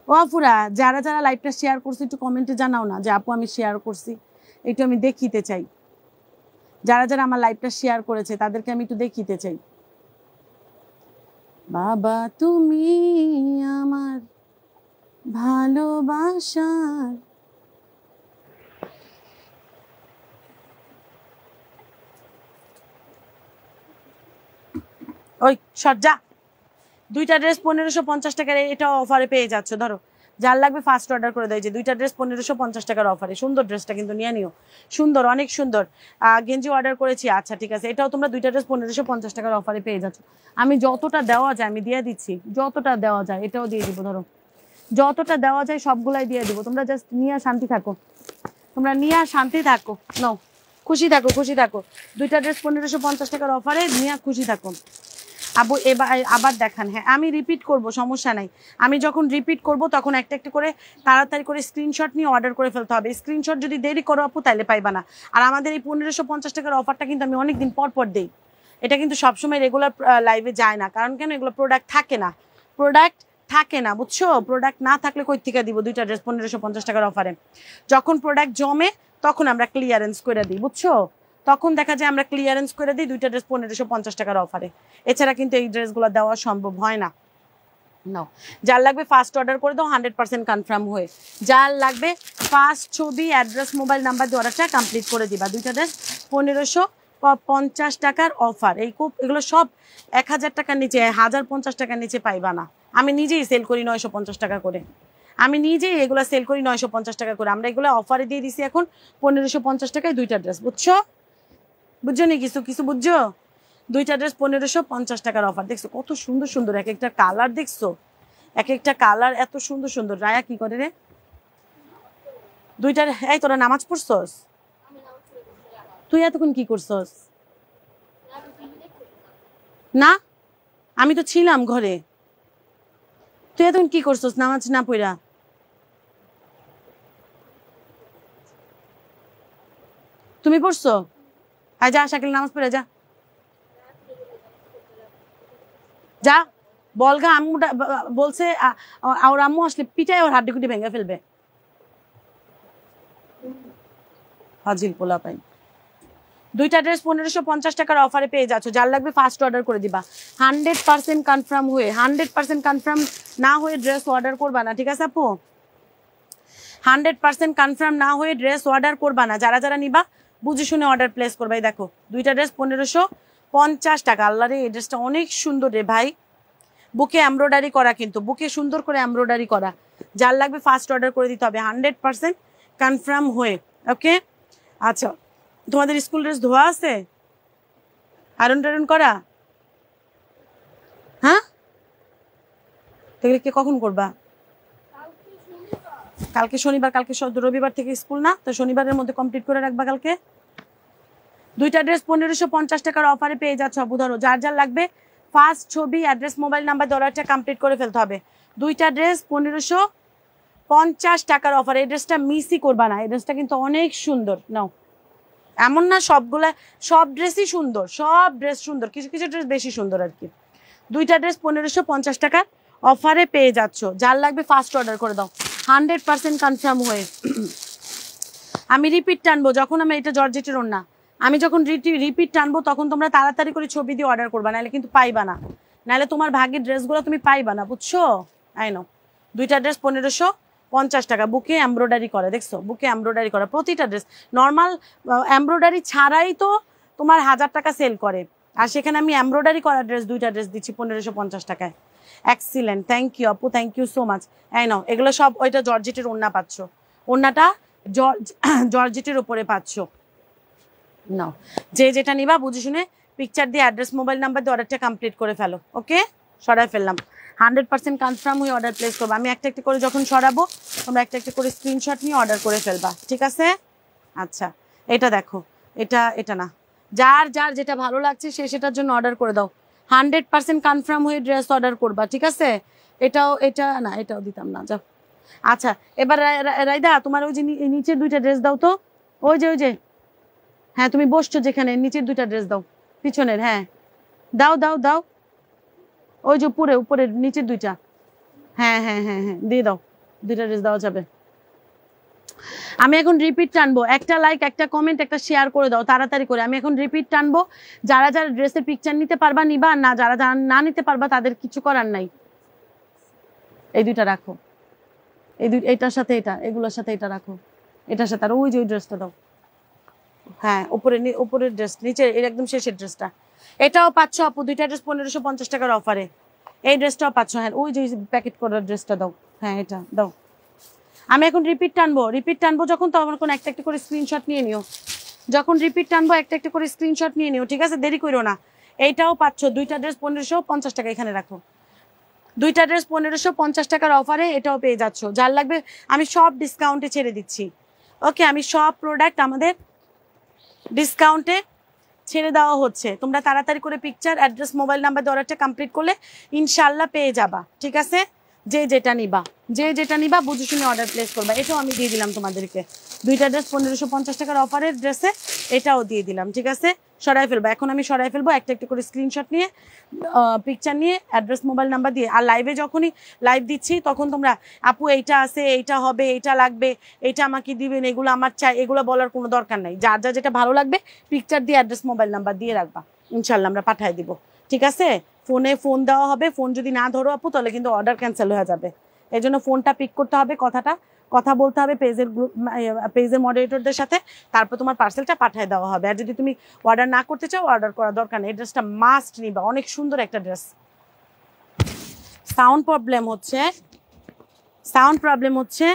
ও আপুরা, যারা যারা লাইভটা শেয়ার করছে একটু কমেন্টে জানাও না যে আপু আমি শেয়ার করছি, একটু আমি দেখিতে চাই। যারা যারা আমার লাইভটা শেয়ার করেছে তাদেরকে আমি একটু দেখিতে চাই। বাবা তুমি আমার ভালোবাসার, ওই সজ্জা, দুইটা ড্রেস 1550 টাকার, এটাও অফারে পেয়ে যাচ্ছ। ধরো, যার লাগবে ফার্স্ট অর্ডার করে দেয়। যে দুইটা ড্রেস 1550 টাকার অফারে, সুন্দর ড্রেসটা কিন্তু নিয়ে নিও, সুন্দর, অনেক সুন্দর। গেঞ্জি অর্ডার করেছি, আচ্ছা ঠিক আছে। এটাও তোমরা দুইটা ড্রেস 1550 টাকার অফারে পেয়ে যাচ্ছ। আমি যতটা দেওয়া যায় আমি দিয়ে দিচ্ছি, যতটা দেওয়া যায় এটাও দিয়ে দিব। ধরো, যতটা দেওয়া যায় সবগুলাই দিয়ে দিব, তোমরা জাস্ট নিয়ে শান্তি থাকো, তোমরা নিয়ে শান্তি থাকো, নাও, খুশি থাকো, খুশি থাকো। দুইটা ড্রেস 1550 টাকার অফারে নিয়ে খুশি থাকো। আবু এবার আবার দেখান। হ্যাঁ, আমি রিপিট করব, সমস্যা নাই। আমি যখন রিপিট করব তখন একটা একটা করে তাড়াতাড়ি করে স্ক্রিনশট নিয়ে অর্ডার করে ফেলতে হবে। স্ক্রিনশট যদি দেরি করো আপু তাহলে পাইবা না। আর আমাদের এই 1550 টাকার অফারটা কিন্তু আমি অনেক দিন পর পর দিই, এটা কিন্তু সবসময় রেগুলার লাইভে যায় না। কারণ কেন, এগুলো প্রোডাক্ট থাকে না, প্রোডাক্ট থাকে না, বুঝছো? প্রোডাক্ট না থাকলে কই থেকে দিব দুইটা ড্রেস 1550 টাকার অফারে? যখন প্রোডাক্ট জমে তখন আমরা ক্লিয়ারেন্স করে দিই, বুঝছো? তখন দেখা যায় আমরা ক্লিয়ারেন্স করে দিই দুইটা ড্রেস 1550 টাকার অফারে। এছাড়া কিন্তু এই ড্রেসগুলো দেওয়া সম্ভব হয় না। নাও, যার লাগবে ফার্স্ট অর্ডার করে দাও 100% কনফার্ম হয়ে। যার লাগবে ফার্স্ট ছবি, অ্যাড্রেস, মোবাইল নাম্বার দিয়ে অর্ডারটা কমপ্লিট করে দিবা। দুইটা ড্রেস 1550 টাকার অফার। এগুলো সব 1000 টাকার নিচে, 1050 টাকার নিচে পাইবা না। আমি নিজেই সেল করি 950 টাকা করে, আমি নিজেই এগুলো সেল করি 950 টাকা করে। আমরা এগুলো অফারে দিয়ে দিছি এখন 1550 টাকায় দুইটা ড্রেস, বুঝছো? বুঝছো নি কিছু কিছু? বুঝছো? দুইটা ড্রেস 1550 টাকার অফার। দেখছো কত সুন্দর সুন্দর এক একটা কালার, দেখছো এক একটা কালার এত সুন্দর সুন্দর। রায়া কি করে রে? দুইটার, এই তোরা নামাজ পড়ছস? তুই এতক্ষণ কি করছস? না, আমি তো ছিলাম ঘরে। তুই এতক্ষণ কি করছস নামাজ না পড়া? তুমি পড়ছো? যা শাকিল, নামাজ পড়ে যা। যা বলগা, আম্মু বলছে ওর আম্মু আসলে পিটায় ওর হাড্ডি কুটি ভেঙে ফেলবে। হাজিল পোলা পাই। দুইটা ড্রেস 1550 টাকার অফারে পেয়ে যাচ্ছ, যার লাগবে ফার্স্ট অর্ডার করে দিবা। 100% কনফার্ম হয়ে, 100% কনফার্ম না হয়ে ড্রেস অর্ডার করবা না, ঠিক আছে আপু? 100% কনফার্ম না হয়ে ড্রেস অর্ডার করবা না। যারা যারা নিবা বুঝে শুনে অর্ডার প্লেস করবা। এই দেখো দুইটা ড্রেস 1550 টাকা। আল্লাহ রে, এই ড্রেসটা অনেক সুন্দর রে ভাই। বুকে এমব্রয়ডারি করা, কিন্তু বুকে সুন্দর করে এমব্রয়ডারি করা। যার লাগবে ফার্স্ট অর্ডার করে দিতে হবে 100% কনফার্ম হয়ে। ওকে, আচ্ছা তোমাদের স্কুল ড্রেস ধোয়া আছে, আয়রন টায়রন করা? হ্যাঁ, তাহলে কে কখন করবা? কালকে শনিবার, কালকে রবিবার থেকে স্কুল না, তো শনিবারের মধ্যে কমপ্লিট করে রাখবা কালকে। দুইটা ড্রেস 1550 টাকার অফারে পেয়ে যাচ্ছ আপু। ধরো যার যার লাগবে ফার্স্ট ছবি, অ্যাড্রেস, মোবাইল নাম্বার দিয়ে অর্ডারটা কমপ্লিট করে ফেলতে হবে। দুইটা ড্রেস 1550 টাকার অফার। এই ড্রেসটা মিসই করবা না, এই ড্রেসটা কিন্তু অনেক সুন্দর। নাও, এমন না সবগুলা, সব ড্রেসই সুন্দর, সব ড্রেস সুন্দর, কিছু কিছু ড্রেস বেশি সুন্দর আর কি। দুইটা ড্রেস 1550 টাকার অফারে পেয়ে যাচ্ছ, যার লাগবে ফার্স্ট অর্ডার করে দাও 100% কনফার্ম হয়ে। আমি রিপিট টানবো যখন, আমি এটা জর্জেটের ওড়না, আমি যখন রিপিট টানবো তখন তোমরা তাড়াতাড়ি করে ছবি দিয়ে অর্ডার করবা, নাহলে কিন্তু পাইবা না, নাহলে তোমার ভাগ্যের ড্রেসগুলো তুমি পাইবা না, বুঝছো? I know. দুইটা ড্রেস 1550 টাকা, বুকে এমব্রয়ডারি করা, দেখছো বুকে এমব্রয়ডারি করা প্রতিটা ড্রেস। নর্মাল এমব্রয়ডারি ছাড়াই তো তোমার 1000 টাকা সেল করে, আর সেখানে আমি এমব্রয়ডারি করা ড্রেস দুইটা ড্রেস দিচ্ছি 1550 টাকায়। এক্সিলেন্ট, থ্যাংক ইউ আপু, থ্যাংক ইউ সো মাচ। এই নাও, এগুলো সব ওইটা জর্জেটের ওড়না পাচ্ছ, ওড়নাটা জর্জেটের উপরে পাচ্ছ। নাও, যে যেটা নিবা বুঝে শুনে পিকচার দিয়ে, অ্যাড্রেস, মোবাইল নাম্বার দিয়ে অর্ডারটা কমপ্লিট করে ফেলো। ওকে, সরাই ফেললাম। 100% কনফার্ম হয়ে অর্ডার প্লেস করবো। আমি একটা একটা করে যখন সরাবো তোমরা একটা একটা করে স্ক্রিনশট নিয়ে অর্ডার করে ফেলবা, ঠিক আছে? আচ্ছা, এটা দেখো, এটা এটা না, যার যার যেটা ভালো লাগছে সে সেটার জন্য অর্ডার করে দাও। 100% কনফার্ম হয়ে ড্রেস অর্ডার করবা, ঠিক আছে? এটাও, এটা না, এটাও দিতাম না, যাও। আচ্ছা, এবার রাইদা তোমার ওই যে নিচের দুইটা ড্রেস দাও তো, ওই যে ওই যে, হ্যাঁ তুমি বসছো যেখানে, নিচের দুইটা ড্রেস দাও, পিছনের, হ্যাঁ দাও দাও দাও, ওই যে উপরে, উপরের নিচের দুইটা, হ্যাঁ হ্যাঁ হ্যাঁ হ্যাঁ দিয়ে দাও, দুইটা ড্রেস দেওয়া যাবে। আমি এখন রিপিট টানবো, একটা লাইক, একটা কমেন্ট, একটা শেয়ার করে দাও তাড়াতাড়ি করে। আমি এখন রিপিট টানবো, যারা যারা ড্রেসের পিকচার নিতে পারবা নিবা, আর না যারা যারা না নিতে পারবা তাদের কিছু করার নাই। এই দুইটা রাখো, এইটার সাথে এটা, এগুলোর সাথে এটা রাখো, এটার সাথে, আর ওই যে ওই ড্রেসটা দাও, হ্যাঁ উপরের ড্রেস, নিচে একদম শেষের ড্রেসটা। এটাও পাচ্ছ আপু, দুইটা ড্রেস 1550 টাকার অফারে। এই ড্রেসটাও পাচ্ছ, হ্যাঁ ওই যে প্যাকেট করার ড্রেসটা দাও, হ্যাঁ এটা দাও। আমি এখন রিপিট টানবো যখন, তখন একটা একটা করে স্ক্রিনশট নিয়ে নিও। যখন রিপিট টানবো একটা একটা করে স্ক্রিনশট নিয়ে নিও, ঠিক আছে? দেরি করো না। এইটাও পাচ্ছ, দুইটা ড্রেস 1550 টাকা, এখানে রাখো। দুইটা ড্রেস 1550 টাকার অফারে এটাও পেয়ে যাচ্ছ, যার লাগবে। আমি সব ডিসকাউন্টে ছেড়ে দিচ্ছি, ওকে? আমি সব প্রোডাক্ট আমাদের ডিসকাউন্টে ছেড়ে দেওয়া হচ্ছে। তোমরা তাড়াতাড়ি করে পিকচার, অ্যাড্রেস, মোবাইল নাম্বার দিয়ে অর্ডারটা কমপ্লিট করলে ইনশাল্লাহ পেয়ে যাবা, ঠিক আছে? যে যেটা নিবা বুঝে শুনে অর্ডার প্লেস করবা। এটাও আমি দিয়ে দিলাম তোমাদেরকে, দুইটা ড্রেস 1550 টাকার অফারের ড্রেসে এটাও দিয়ে দিলাম, ঠিক আছে? সরাই ফেলবো, এখন আমি সরাই ফেলবো একটা একটা করে স্ক্রিনশট নিয়ে, পিকচার নিয়ে, অ্যাড্রেস, মোবাইল নাম্বার দিয়ে। আর লাইভে যখনই লাইভ দিচ্ছি তখন তোমরা আপু এইটা আছে, এইটা হবে, এইটা লাগবে, এইটা আমাকে দিবেন, এগুলো আমার চাই, এগুলো বলার কোনো দরকার নাই। যার যা যেটা ভালো লাগবে পিকচার দিয়ে, অ্যাড্রেস, মোবাইল নাম্বার দিয়ে রাখবা, ইনশাল্লাহ আমরা পাঠিয়ে দিব, ঠিক আছে? ফোন দেওয়া হবে, ফোন যদি না ধরো আপু তাহলে কিন্তু অর্ডার ক্যান্সেল হয়ে যাবে। এই জন্য ফোনটা পিক করতে হবে, কথা বলতে হবে পেজের মডারেটরদের সাথে, তারপর তোমার পার্সেলটা পাঠিয়ে দেওয়া হবে। আর যদি তুমি অর্ডার না করতে চাও, অর্ডার করার দরকার নেই। এই ড্রেসটা মাস্ট নিবা, অনেক সুন্দর একটা ড্রেস। সাউন্ড প্রবলেম হচ্ছে,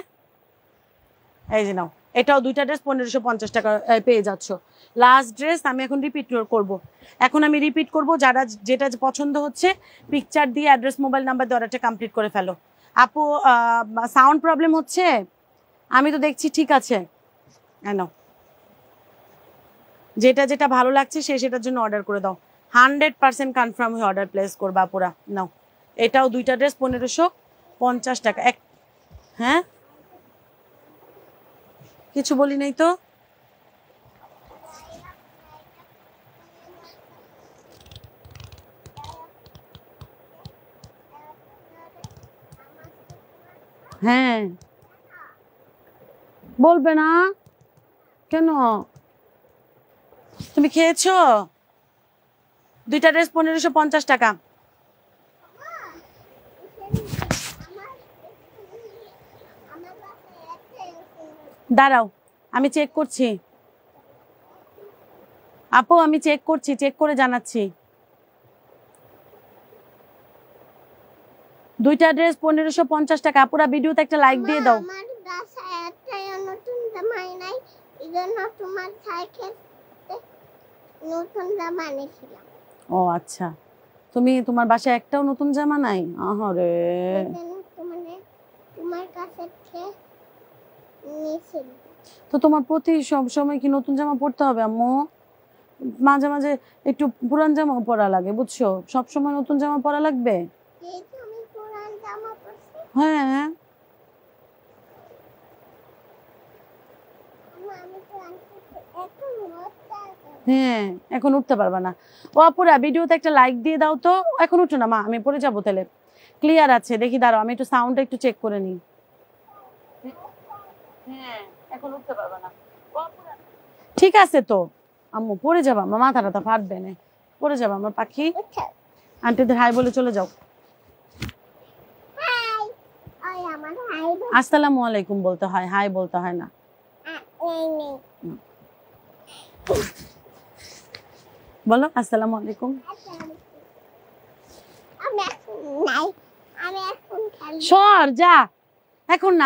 এই যে নাও, এটাও দুইটা ড্রেস 1550 টাকা পেয়ে যাচ্ছ। লাস্ট ড্রেস আমি এখন রিপিট করব। যারা যেটা পছন্দ হচ্ছে পিকচার দিয়ে, অ্যাড্রেস, মোবাইল নাম্বার দিয়ে অর্ডারটা কমপ্লিট করে ফেলো। আপু সাউন্ড প্রবলেম হচ্ছে, আমি তো দেখছি ঠিক আছে। নাও, যেটা যেটা ভালো লাগছে সেটার জন্য অর্ডার করে দাও। 100% কনফার্ম হয়ে অর্ডার প্লেস করবা পুরা। নাও, এটাও দুইটা ড্রেস 1550 টাকা। হ্যাঁ, কিছু বলি নাই তো। হ্যাঁ বলবে না কেন? তুমি খেয়েছো? দুইটা ড্রেস 1550 টাকা। দাঁড়াও আমি চেক করছি আপু, আমি চেক করছি, চেক করে জানাচ্ছি। দুইটা ড্রেস 1550 টাকা। আপুরা ভিডিওতে একটা লাইক দিয়ে দাও। আমার বাসায় একটা নতুন জামাই নাই, এজন্য তোমার সাইকেল নতুন জামা এনেছিলাম। ও আচ্ছা, তুমি তোমার বাসায় একটাও নতুন জামা নাই? আহারে, তোমার কাছে নিয়েছিল। তো তোমার প্রতি সব সময় কি নতুন জামা পরতে হবে আম্মু? মাঝে মাঝে একটু পুরান জামাও পরা লাগে, বুঝছো? সব সময় নতুন জামা পরা লাগবে? আমি পুরান জামা পরছি। হ্যাঁ হ্যাঁ, এখন উঠতে পারবা না। ও আপুরা ভিডিওতে একটা লাইক দিয়ে দাও তো। এখন উঠো না মা, আমি পরে যাবো তাহলে। ক্লিয়ার আছে দেখি, দাঁড়াও আমি একটু সাউন্ডটা একটু চেক করে নিই। হ্যাঁ এখন উঠতে পারবা না। ঠিক আছে তো আম্মু, পরে যাবা, আমার মাথাটা তো ফাটবে না, পরে যাবা আমার পাখি। আন্টিদের হাই বলে চলে যাও। আসসালামু আলাইকুম বলতে হয়, হাই বলতে হয় না। বলো আসসালামু আলাইকুম। সর যা, এখন না,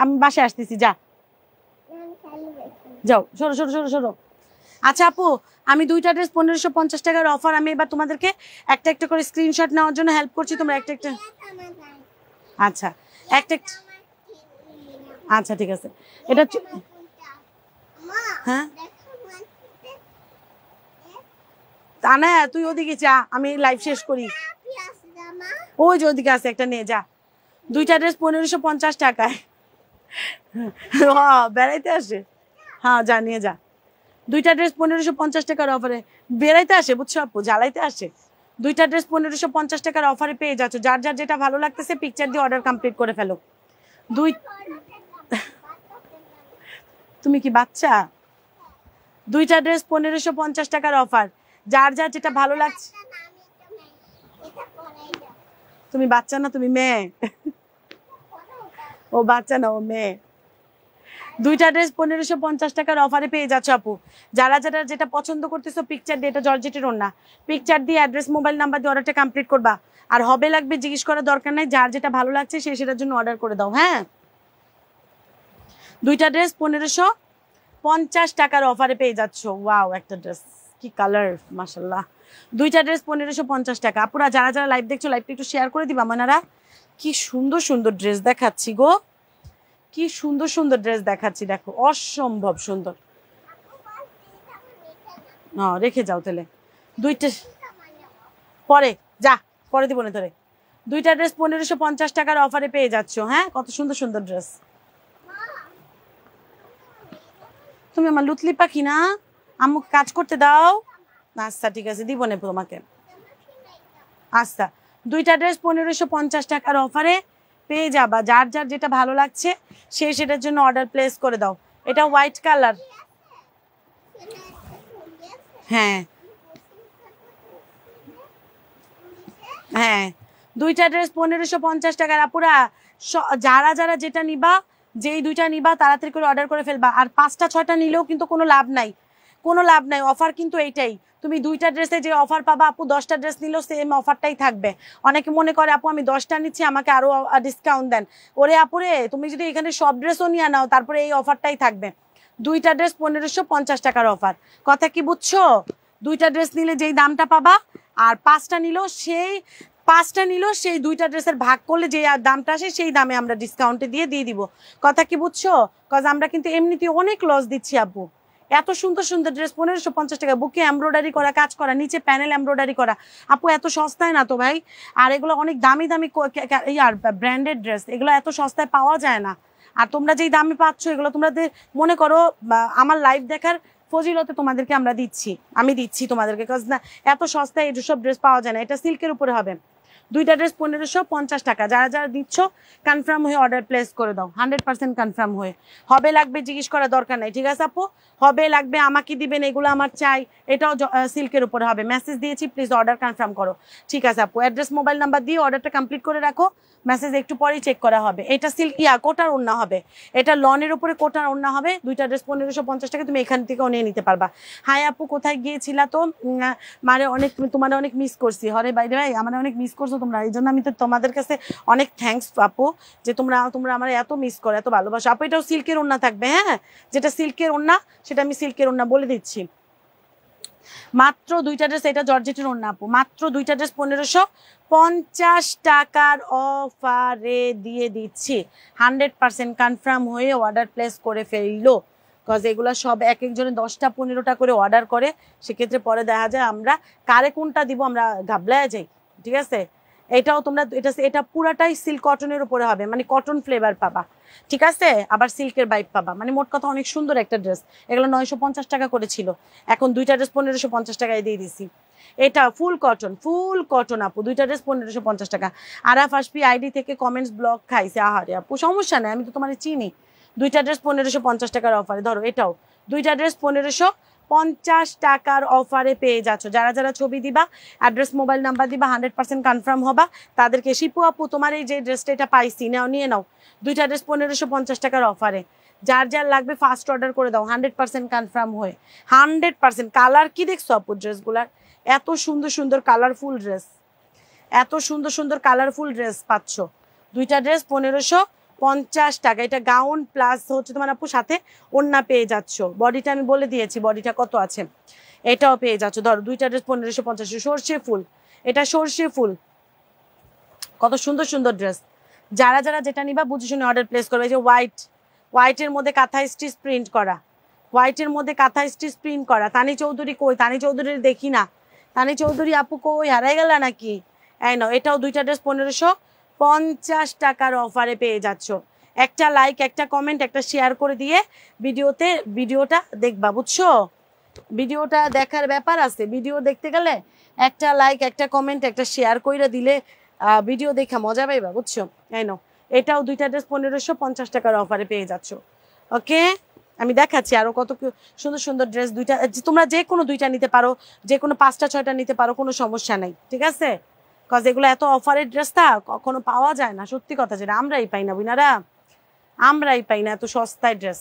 আমি বাসায় আসতেছি, যা যাও, সরো সরো সরো সরো। আচ্ছা আপু, আমি দুইটা ড্রেস 1550 টাকার অফার, আমি এবার তোমাদেরকে একটা একটা করে স্ক্রিনশট নেওয়ার জন্য হেল্প করছি, তোমরা একটা একটা। আচ্ছা একটা, আচ্ছা ঠিক আছে। এটা হ্যাঁ তা না, তুই ওদিকে যা, আমি লাইভ শেষ করি। ওই যে ওদিকে আছে একটা, নিয়ে যা। দুইটা ড্রেস 1550 টাকায়। বেড়াইতে আসে, হ্যাঁ যা নিয়ে যা। দুইটা ড্রেস 1550 টাকার অফারে বেড়াইতে আসে, বুঝছো আপু, জ্বালাইতে আসে। দুইটা ড্রেস 1550 টাকার অফারে পেয়ে যাচ্ছ। যার যার যেটা ভালো লাগতেছে পিকচার দিয়ে অর্ডার কমপ্লিট করে ফেলো। দুই তুমি কি বাচ্চা? দুইটা ড্রেস 1550 টাকার অফার, যার যার যেটা ভালো লাগছে। তুমি বাচ্চা না, তুমি মেয়ে। ও বাচ্চা না, ও মেয়ে। দুইটা ড্রেস 1550 টাকার অফারে পেয়ে যাচ্ছ আপু। যারা যারা যেটা পছন্দ করতেছো পিকচার দিয়ে, এটা জর্জেটের ওড়না, পিকচার দিয়ে অ্যাড্রেস মোবাইল নাম্বার দিয়ে অর্ডারটা কমপ্লিট করবা। আর হবে লাগবে জিজ্ঞেস করার দরকার নাই, যার যেটা ভালো লাগছে সে সেটার জন্য অর্ডার করে দাও। হ্যাঁ, দুইটা ড্রেস 1550 টাকার অফারে পেয়ে যাচ্ছ। ওয়াও, একটা ড্রেস কি কালার, মাশাআল্লাহ। দুইটা ড্রেস 1550 টাকা। আপুরা যারা যারা লাইভ দেখছো, লাইভটা একটু শেয়ার করে দিবা মানারা। কি সুন্দর সুন্দর ড্রেস দেখাচ্ছি গো, কি সুন্দর সুন্দর ড্রেস দেখাচ্ছি, দেখো অসম্ভব সুন্দর। রেখে যাও তাহলে দুইটা, পরে যা, পরে দিব না তোরে। দুইটা ড্রেস 1550 টাকার অফারে পেয়ে যাচ্ছ। হ্যাঁ, কত সুন্দর সুন্দর ড্রেস। তুমি আমার লুতলি পাখি না, আম্মুকে কাজ করতে দাও। আচ্ছা ঠিক আছে, দিব না তোমাকে। আচ্ছা, দুইটা ড্রেস 1550 টাকার অফারে পেয়ে যাবা। যার যার যেটা ভালো লাগছে সে সেটার জন্য অর্ডার প্লেস করে দাও। এটা হোয়াইট কালার। হ্যাঁ হ্যাঁ, দুইটা ড্রেস 1550 টাকার। আপুরা যারা যারা যেটা নিবা, যেই দুইটা নিবা তাড়াতাড়ি করে অর্ডার করে ফেলবা। আর 5টা 6টা নিলেও কিন্তু কোনো লাভ নাই, কোনো লাভ নাই। অফার কিন্তু এইটাই, তুমি দুইটা ড্রেসে যে অফার পাবা আপু, 10টা ড্রেস নিলেও সেম অফারটাই থাকবে। অনেকে মনে করে আপু আমি 10টা নিচ্ছি, আমাকে আরো ডিসকাউন্ট দেন। ওরে আপুরে, তুমি যদি এখানে সব ড্রেসও নিয়ে নাও তারপরে এই অফারটাই থাকবে। দুইটা ড্রেস 1550 টাকার অফার, কথা কি বুঝছো? দুইটা ড্রেস নিলে যেই দামটা পাবা, আর 5টা নিলেও সেই দুইটা ড্রেসের ভাগ করলে যে দামটা আসে সেই দামে আমরা ডিসকাউন্টে দিয়ে দিব। কথা কি বুঝছো? কজ আমরা কিন্তু এমনিতে অনেক লস দিচ্ছি আপু। এত সুন্দর সুন্দর ড্রেস 1550 টাকা, বুকে এমব্রয়ডারি করা, কাজ করা, নিচে প্যানেল এমব্রয়ডারি করা। আপু এত সস্তায় না তো ভাই। আর এগুলো অনেক দামি দামি আর ব্র্যান্ডেড ড্রেস, এগুলো এত সস্তায় পাওয়া যায় না। আর তোমরা যেই দামে পাচ্ছ এগুলো তোমাদের মনে করো আমার লাইভ দেখার ফজিলতে তোমাদেরকে আমি দিচ্ছি তোমাদেরকে, কজ না এত সস্তায় এইসব ড্রেস পাওয়া যায় না। এটা সিল্কের উপরে হবে। দুইটা ড্রেস 1550 টাকা। যারা যারা দিচ্ছ কনফার্ম হয়ে অর্ডার প্লেস করে দাও, 100% কনফার্ম হয়ে। হবে লাগবে জিজ্ঞেস করার দরকার নাই, ঠিক আছে আপু? হবে লাগবে আমাকে দিবেন, এগুলো আমার চাই, এটাও সিল্কের উপরে হবে। মেসেজ দিয়েছি, প্লিজ অর্ডার কনফার্ম করো, ঠিক আছে আপু? অ্যাড্রেস মোবাইল নাম্বার দিয়ে অর্ডারটা কমপ্লিট করে রাখো, মেসেজ একটু পরেই চেক করা হবে। এটা সিল্ক কোটার ওড়না হবে, এটা লনের উপরে কোটার ওড়না হবে। দুইটা ড্রেস 1550 টাকা, তুমি এখান থেকেও নিয়ে নিতে পারবা। হাই আপু কোথায় গিয়েছিলা তো? মানে অনেক তোমার অনেক মিস করছি। হরে বাইরে ভাই আমার অনেক মিস করছো তোমরা, এই জন্য আমি তো তোমাদের কাছে অনেক থ্যাঙ্কস আপু, যে তোমরা আমার এত মিস করো, এত ভালোবাসো আপু। এটাও সিল্কের ওড়না থাকবে, হ্যাঁ, যেটা সিল্কের ওড়না সেটা আমি সিল্কের ওড়না বলে দিচ্ছি। মাত্র দুইটা ড্রেস, এটা জর্জেটের ওড়না আপু, মাত্র দুইটা ড্রেস 1550 টাকার অফারে দিয়ে দিচ্ছি। 100% কনফার্ম হয়ে অর্ডার প্লেস করে ফেললো, কজ এগুলো সব এক একজনে 10টা 15টা করে অর্ডার করে, সেক্ষেত্রে পরে দেখা যায় আমরা কারে কোনটা দিব আমরা ঘাবলায় যাই, ঠিক আছে? এটাও তোমরা এটা পুরাটাই সিল্ক কটনের উপরে হবে, মানে কটন ফ্লেভার পাবা, ঠিক আছে? আবার সিল্কের বাইপ পাবা, মানে মোট কথা অনেক সুন্দর একটা ড্রেস। এগুলো 950 টাকা করেছিল, এখন দুইটা ড্রেস 1550 টাকায় দিয়ে দিছি। এটা ফুল কটন আপু, দুইটা ড্রেস 1550 টাকা। আরাফ আসপি আইডি থেকে কমেন্টস ব্লক খাইছে, আহারে আপু সমস্যা নেই, আমি তো তোমার চিনি। দুইটা ড্রেস 1550 টাকার অফারে, ধরো এটাও দুইটা ড্রেস 1550 টাকার অফারে পেয়ে যাচ্ছ। যারা যারা ছবি দিবা, অ্যাড্রেস মোবাইল নাম্বার দিবা, 100% কনফার্ম হবা, তাদেরকে শিপু আপু তোমার এই যে ড্রেসটা এটা পাইছি, নাও নিয়ে নাও। দুইটা ড্রেস 1550 টাকার অফারে, যার যার লাগবে ফার্স্ট অর্ডার করে দাও, 100% কনফার্ম হয়ে। 100% কালার কি দেখছো আপু ড্রেসগুলার? এত সুন্দর সুন্দর কালারফুল ড্রেস, এত সুন্দর সুন্দর কালারফুল ড্রেস পাচ্ছ। দুইটা ড্রেস 1550 টাকা। এটা গাউন প্লাস হচ্ছে তোমার আপু সাথে ওড়না পেয়ে যাচ্ছ। বডিটা আমি বলে দিয়েছি বডিটা কত আছে, এটাও পেয়ে যাচ্ছ। ধরো দুইটা ড্রেস 1550। সর্ষে ফুল, এটা সর্ষে ফুল, কত সুন্দর সুন্দর ড্রেস। যারা যারা যেটা নিবা বুঝে শুনে অর্ডার প্লেস করবে। এই যে হোয়াইটের মধ্যে কাঁথা স্টিচ প্রিন্ট করা, হোয়াইটের মধ্যে কাঁথা স্টিচ প্রিন্ট করা। তানি চৌধুরী কই? তানি চৌধুরীর দেখি না, তানি চৌধুরী আপু কই, হারাই গেল নাকি? এই নাও, এটাও দুইটা ড্রেস 1550 টাকার অফারে পেয়ে যাচ্ছ। একটা লাইক, একটা কমেন্ট, একটা শেয়ার করে দিয়ে ভিডিওটা দেখবা, বুঝছো? ভিডিওটা দেখার ব্যাপার আছে, ভিডিও দেখতে গেলে একটা লাইক, একটা কমেন্ট, একটা শেয়ার করে দিলে ভিডিও দেখা মজা পাইবা, বুঝছো? এই নাও, এটাও দুইটা ড্রেস 1550 টাকার অফারে পেয়ে যাচ্ছ। ওকে, আমি দেখাচ্ছি আরো কত সুন্দর সুন্দর ড্রেস। দুইটা তোমরা যে কোনো দুইটা নিতে পারো, যে কোনো 5টা 6টা নিতে পারো, কোনো সমস্যা নাই, ঠিক আছে? কজ এগুলো এত অফারের ড্রেসটা কখনো পাওয়া যায় না, সত্যি কথা, যেটা আমরাই পাই না বিনারা, আমরাই পাই না এত সস্তায় ড্রেস,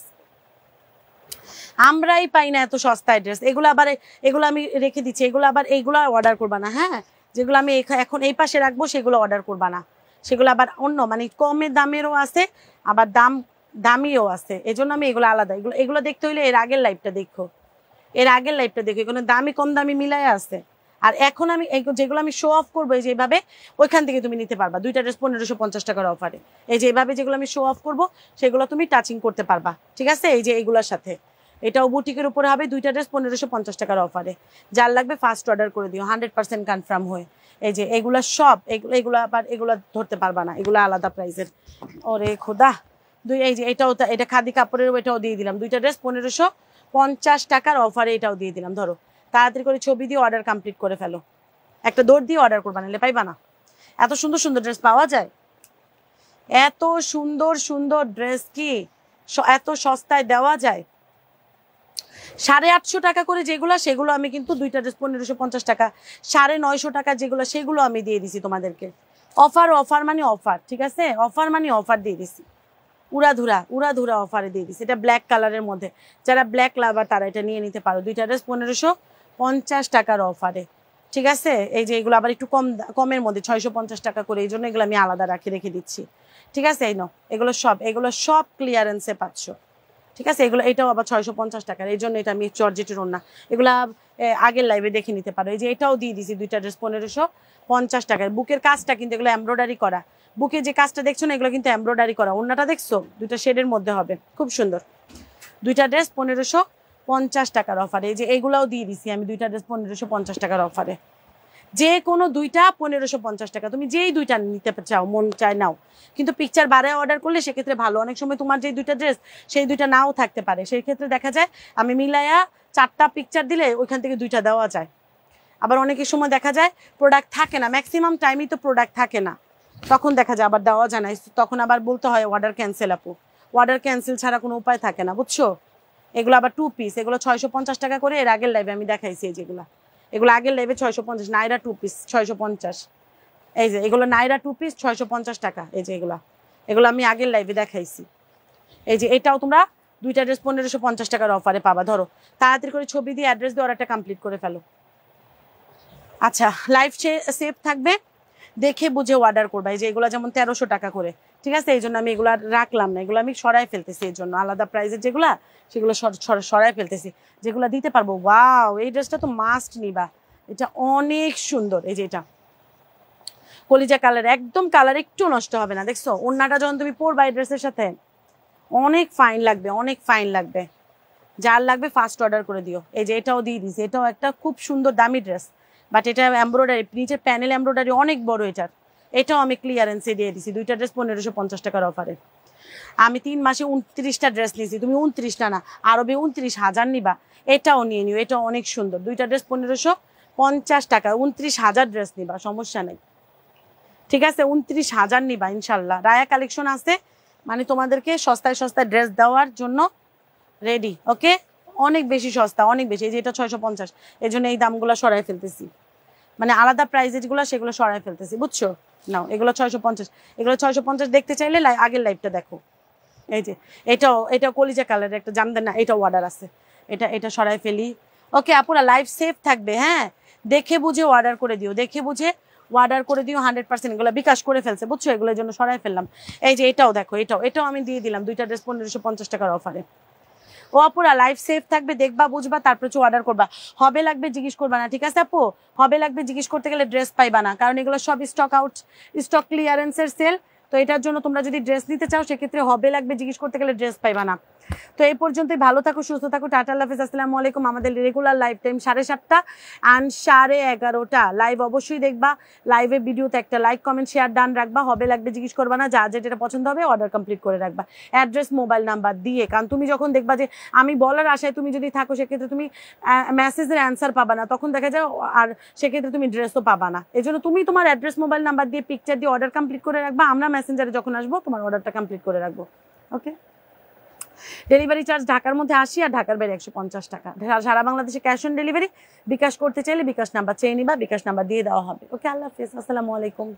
আমরাই পাই না এত সস্তায় ড্রেস। এগুলো আবার এগুলো আমি রেখে দিচ্ছি, এগুলো আবার এইগুলো অর্ডার করবা না, হ্যাঁ? যেগুলো আমি এখন এই পাশে রাখবো সেগুলো অর্ডার করবা না, সেগুলো আবার অন্য মানে কমে দামেরও আছে, আবার দামিও আছে, এজন্য আমি এগুলো আলাদা। এগুলো দেখতে হইলে এর আগের লাইভটা দেখো, এর আগের লাইভটা দেখো, এখানে দামি কম দামি মিলাই আছে। আর এখন আমি যেগুলো আমি শো অফ করবো, এই যে এইভাবে ওইখান থেকে তুমি নিতে পারবা। দুইটা ড্রেস 1550 টাকার অফারে, এই যে এইভাবে যেগুলো আমি শো অফ করবো সেগুলো তুমি টাচিং করতে পারবা, ঠিক আছে? এই যে এইগুলোর সাথে, এটাও বুটিকের উপরে হবে। দুইটা ড্রেস 1550 টাকার অফারে, যার লাগবে ফার্স্ট অর্ডার করে দিও, 100% কনফার্ম হয়ে। এই যে এগুলো সব, এগুলো আবার এগুলো ধরতে পারবা না, এগুলো আলাদা প্রাইসের। ওরে খোদা, এই যে এটা খাদি কাপড়ের, এটাও দিয়ে দিলাম। দুইটা ড্রেস 1550 টাকার অফারে, এটাও দিয়ে দিলাম। ধরো তাড়াতাড়ি করে ছবি দিয়ে অর্ডার কমপ্লিট করে ফেলো, একটা দৌড় দিয়ে অর্ডার করবা, নাহলে পাইবা না। এত সুন্দর সুন্দর ড্রেস পাওয়া যায়, এত সুন্দর সুন্দর ড্রেস কি এত সস্তায় দেওয়া যায়? 850 টাকা করে যেগুলো, সেগুলো আমি কিন্তু দুইটা ড্রেস 1550 টাকা, 950 টাকা যেগুলো, সেগুলো আমি দিয়ে দিছি তোমাদেরকে। অফার মানে অফার, ঠিক আছে? অফার মানে অফার দিয়ে দিছি, উড়াধুরা অফারে দিয়ে দিছি। এটা ব্ল্যাক কালারের মধ্যে, যারা ব্ল্যাক লাভার তারা এটা নিয়ে নিতে পারো। দুইটা ড্রেস 1550 টাকার অফারে, ঠিক আছে? এই যে এগুলো আবার একটু কমের মধ্যে 650 টাকা করে, এই জন্য এগুলো আমি আলাদা রেখে দিচ্ছি, ঠিক আছে? এই নাও, এগুলো সব ক্লিয়ারেন্সে পাচ্ছ, ঠিক আছে? এটাও আবার 650 টাকার, এই জন্য এটা আমি জর্জেটের ওড়না, এগুলা আগের লাইভে দেখে নিতে পারো। এই যে এটাও দিয়ে দিছি দুইটা ড্রেস 1550 টাকার। বুকের কাজটা কিন্তু এগুলো এমব্রয়ডারি করা, বুকে যে কাজটা দেখছো না এগুলো কিন্তু এমব্রয়ডারি করা। ওড়নাটা দেখছো দুইটা শেডের মধ্যে হবে, খুব সুন্দর। দুইটা ড্রেস 1550 টাকার অফারে, এই যে এগুলাও দিয়ে দিছি আমি দুইটা ড্রেস 1550 টাকার অফারে। যে কোনো দুইটা 1550 টাকা, তুমি যেই দুইটা নিতে চাও মন চায় নাও, কিন্তু পিকচার বারে অর্ডার করলে সেক্ষেত্রে ভালো। অনেক সময় তোমার যে দুইটা ড্রেস সেই দুইটা নাও থাকতে পারে, সেই ক্ষেত্রে দেখা যায় আমি মিলাইয়া 4টা পিকচার দিলে ওইখান থেকে দুইটা দেওয়া যায়। আবার অনেকের সময় দেখা যায় প্রোডাক্ট থাকে না, ম্যাক্সিমাম টাইমই তো প্রোডাক্ট থাকে না, তখন দেখা যায় আবার দেওয়া যায় না, তখন আবার বলতে হয় অর্ডার ক্যান্সেল আপু। অর্ডার ক্যান্সেল ছাড়া কোনো উপায় থাকে না, বুঝছো। এগুলো আবার 2 পিস, এগুলো 650 টাকা করে। এর আগের লাইভে আমি দেখাইছি এই যেগুলো, এগুলো আগের লাইভে 650, নাইরা 2 পিস 650। এই যে এগুলো নাইরা 2 পিস 650 টাকা। এই যে এগুলো আমি আগের লাইভে দেখাইছি। এই যে এটাও তোমরা দুইটা ড্রেস 1550 টাকার অফারে পাবা। ধরো তাড়াতাড়ি করে ছবি দিয়ে অ্যাড্রেস দিয়ে অর্ডারটা কমপ্লিট করে ফেলো। আচ্ছা, লাইভ সেভ থাকবে, দেখে বুঝে অর্ডার করবা। এই যে এগুলো যেমন 1300 টাকা করে, ঠিক আছে, এই জন্য আমি এগুলো রাখলাম না, এগুলো আমি সরাই ফেলতেছি। এই জন্য আলাদা প্রাইসের যেগুলা সেগুলো সরাই ফেলতেছি, যেগুলো দিতে পারবো। ওয়াও, এই ড্রেসটা তো মাস্ট নিবা, এটা অনেক সুন্দর। এই যে এটা কলিজা কালার, একদম কালার একটু নষ্ট হবে না, দেখছো। ওড়নাটা যখন তুমি পরবা এই ড্রেসের সাথে অনেক ফাইন লাগবে, অনেক ফাইন লাগবে। যার লাগবে ফার্স্ট অর্ডার করে দিও। এই যে এটাও দিয়ে দিছি, এটাও একটা খুব সুন্দর দামি ড্রেস, বাট এটা এমব্রয়ডারি, নিচের প্যানেল এমব্রয়ডারি অনেক বড় এটাও আমি ক্লিয়ারেন্সে দিয়ে দিছি। দুইটা ড্রেস 1550 টাকার অফারে। আমি 3 মাসে 29টা ড্রেস নিয়েছি, তুমি 29টা না আরো 29,000 নিবা, এটাও নিয়ে নিও, এটাও অনেক সুন্দর। দুইটা ড্রেস 1550 টাকা, 29,000 ড্রেস নিবা, সমস্যা নেই, ঠিক আছে। 29,000 নিবা ইনশাল্লাহ। রায়া কালেকশন আছে, মানে তোমাদেরকে সস্তায় সস্তায় ড্রেস দেওয়ার জন্য রেডি, ওকে। অনেক বেশি সস্তা, অনেক বেশি। এই যে এটা 650, এই জন্য এই দামগুলো সরাই ফেলতেছি, মানে আলাদা প্রাইসের যেগুলো সেগুলো সরাই ফেলতেছি, বুঝছো। নাও এগুলো 650, এগুলো 650 দেখতে চাইলে আগের লাইভটা দেখো। এই যে এটাও কলিজা কালারের একটা, জানতেন না, এটাও অর্ডার আছে, এটা সরাই ফেলি। ওকে আপুরা, লাইভ সেভ থাকবে, হ্যাঁ, দেখে বুঝে অর্ডার করে দিও, দেখে বুঝে অর্ডার করে দিও 100%। এগুলো বিকাশ করে ফেলছে, বুঝছো, এগুলোর জন্য সরাই ফেললাম। এই যে এটাও দেখো, এটাও আমি দিয়ে দিলাম, দুইটা ড্রেস 1550 টাকার অফারে। ও আপুরা, লাইভ সেভ থাকবে, দেখবা বুঝবা, তারপর অর্ডার করবা। হবে লাগবে জিজ্ঞেস করবা না, ঠিক আছে আপু। হবে লাগবে জিজ্ঞেস করতে গেলে ড্রেস পাইবা না, কারণ এগুলো সব স্টক ক্লিয়ারেন্সের সেল। তো এটার জন্য তোমরা যদি ড্রেস নিতে চাও সেক্ষেত্রে হবে লাগবে জিজ্ঞেস করতে গেলে ড্রেস পাইবা না। তো এই পর্যন্তই, ভালো থাকো, সুস্থ থাকো, টাটা, আল্লাহ হাফেজ, আসসালামু আলাইকুম। আমাদের regular live time 7:30 and 11:30 live অবশ্যই দেখবা। লাইভে ভিডিওতে একটা লাইক কমেন্ট শেয়ার ডান রাখবা। হবে লাগবে জিজ্ঞেস করবা না, যা যেটা পছন্দ হবে অর্ডার কমপ্লিট করে রাখবা, অ্যাড্রেস মোবাইল নাম্বার দিয়ে। কারণ তুমি যখন দেখবা যে আমি বলার আশায় তুমি যদি থাকো, সেক্ষেত্রে তুমি মেসেজের অ্যান্সার পাবা না, তখন দেখা যায়, আর সেক্ষেত্রে তুমি ড্রেসও পাবা না। এই জন্য তুমি তোমার অ্যাড্রেস মোবাইল নাম্বার দিয়ে পিকচার দিয়ে অর্ডার কমপ্লিট করে রাখবা। আমরা মেসেঞ্জারে যখন আসবো তোমার অর্ডারটা কমপ্লিট করে রাখবো, ওকে। ডেলিভারি চার্জ ঢাকার মধ্যে 80 আর ঢাকার বাইরে 150 টাকা। সারা বাংলাদেশে ক্যাশ অন ডেলিভারি। বিকাশ করতে চাইলে বিকাশ নাম্বার চেয়ে নিবা, বিকাশ নাম্বার দিয়ে দেওয়া হবে, ওকে। আল্লাহ হাফেজ, আসসালামু আলাইকুম।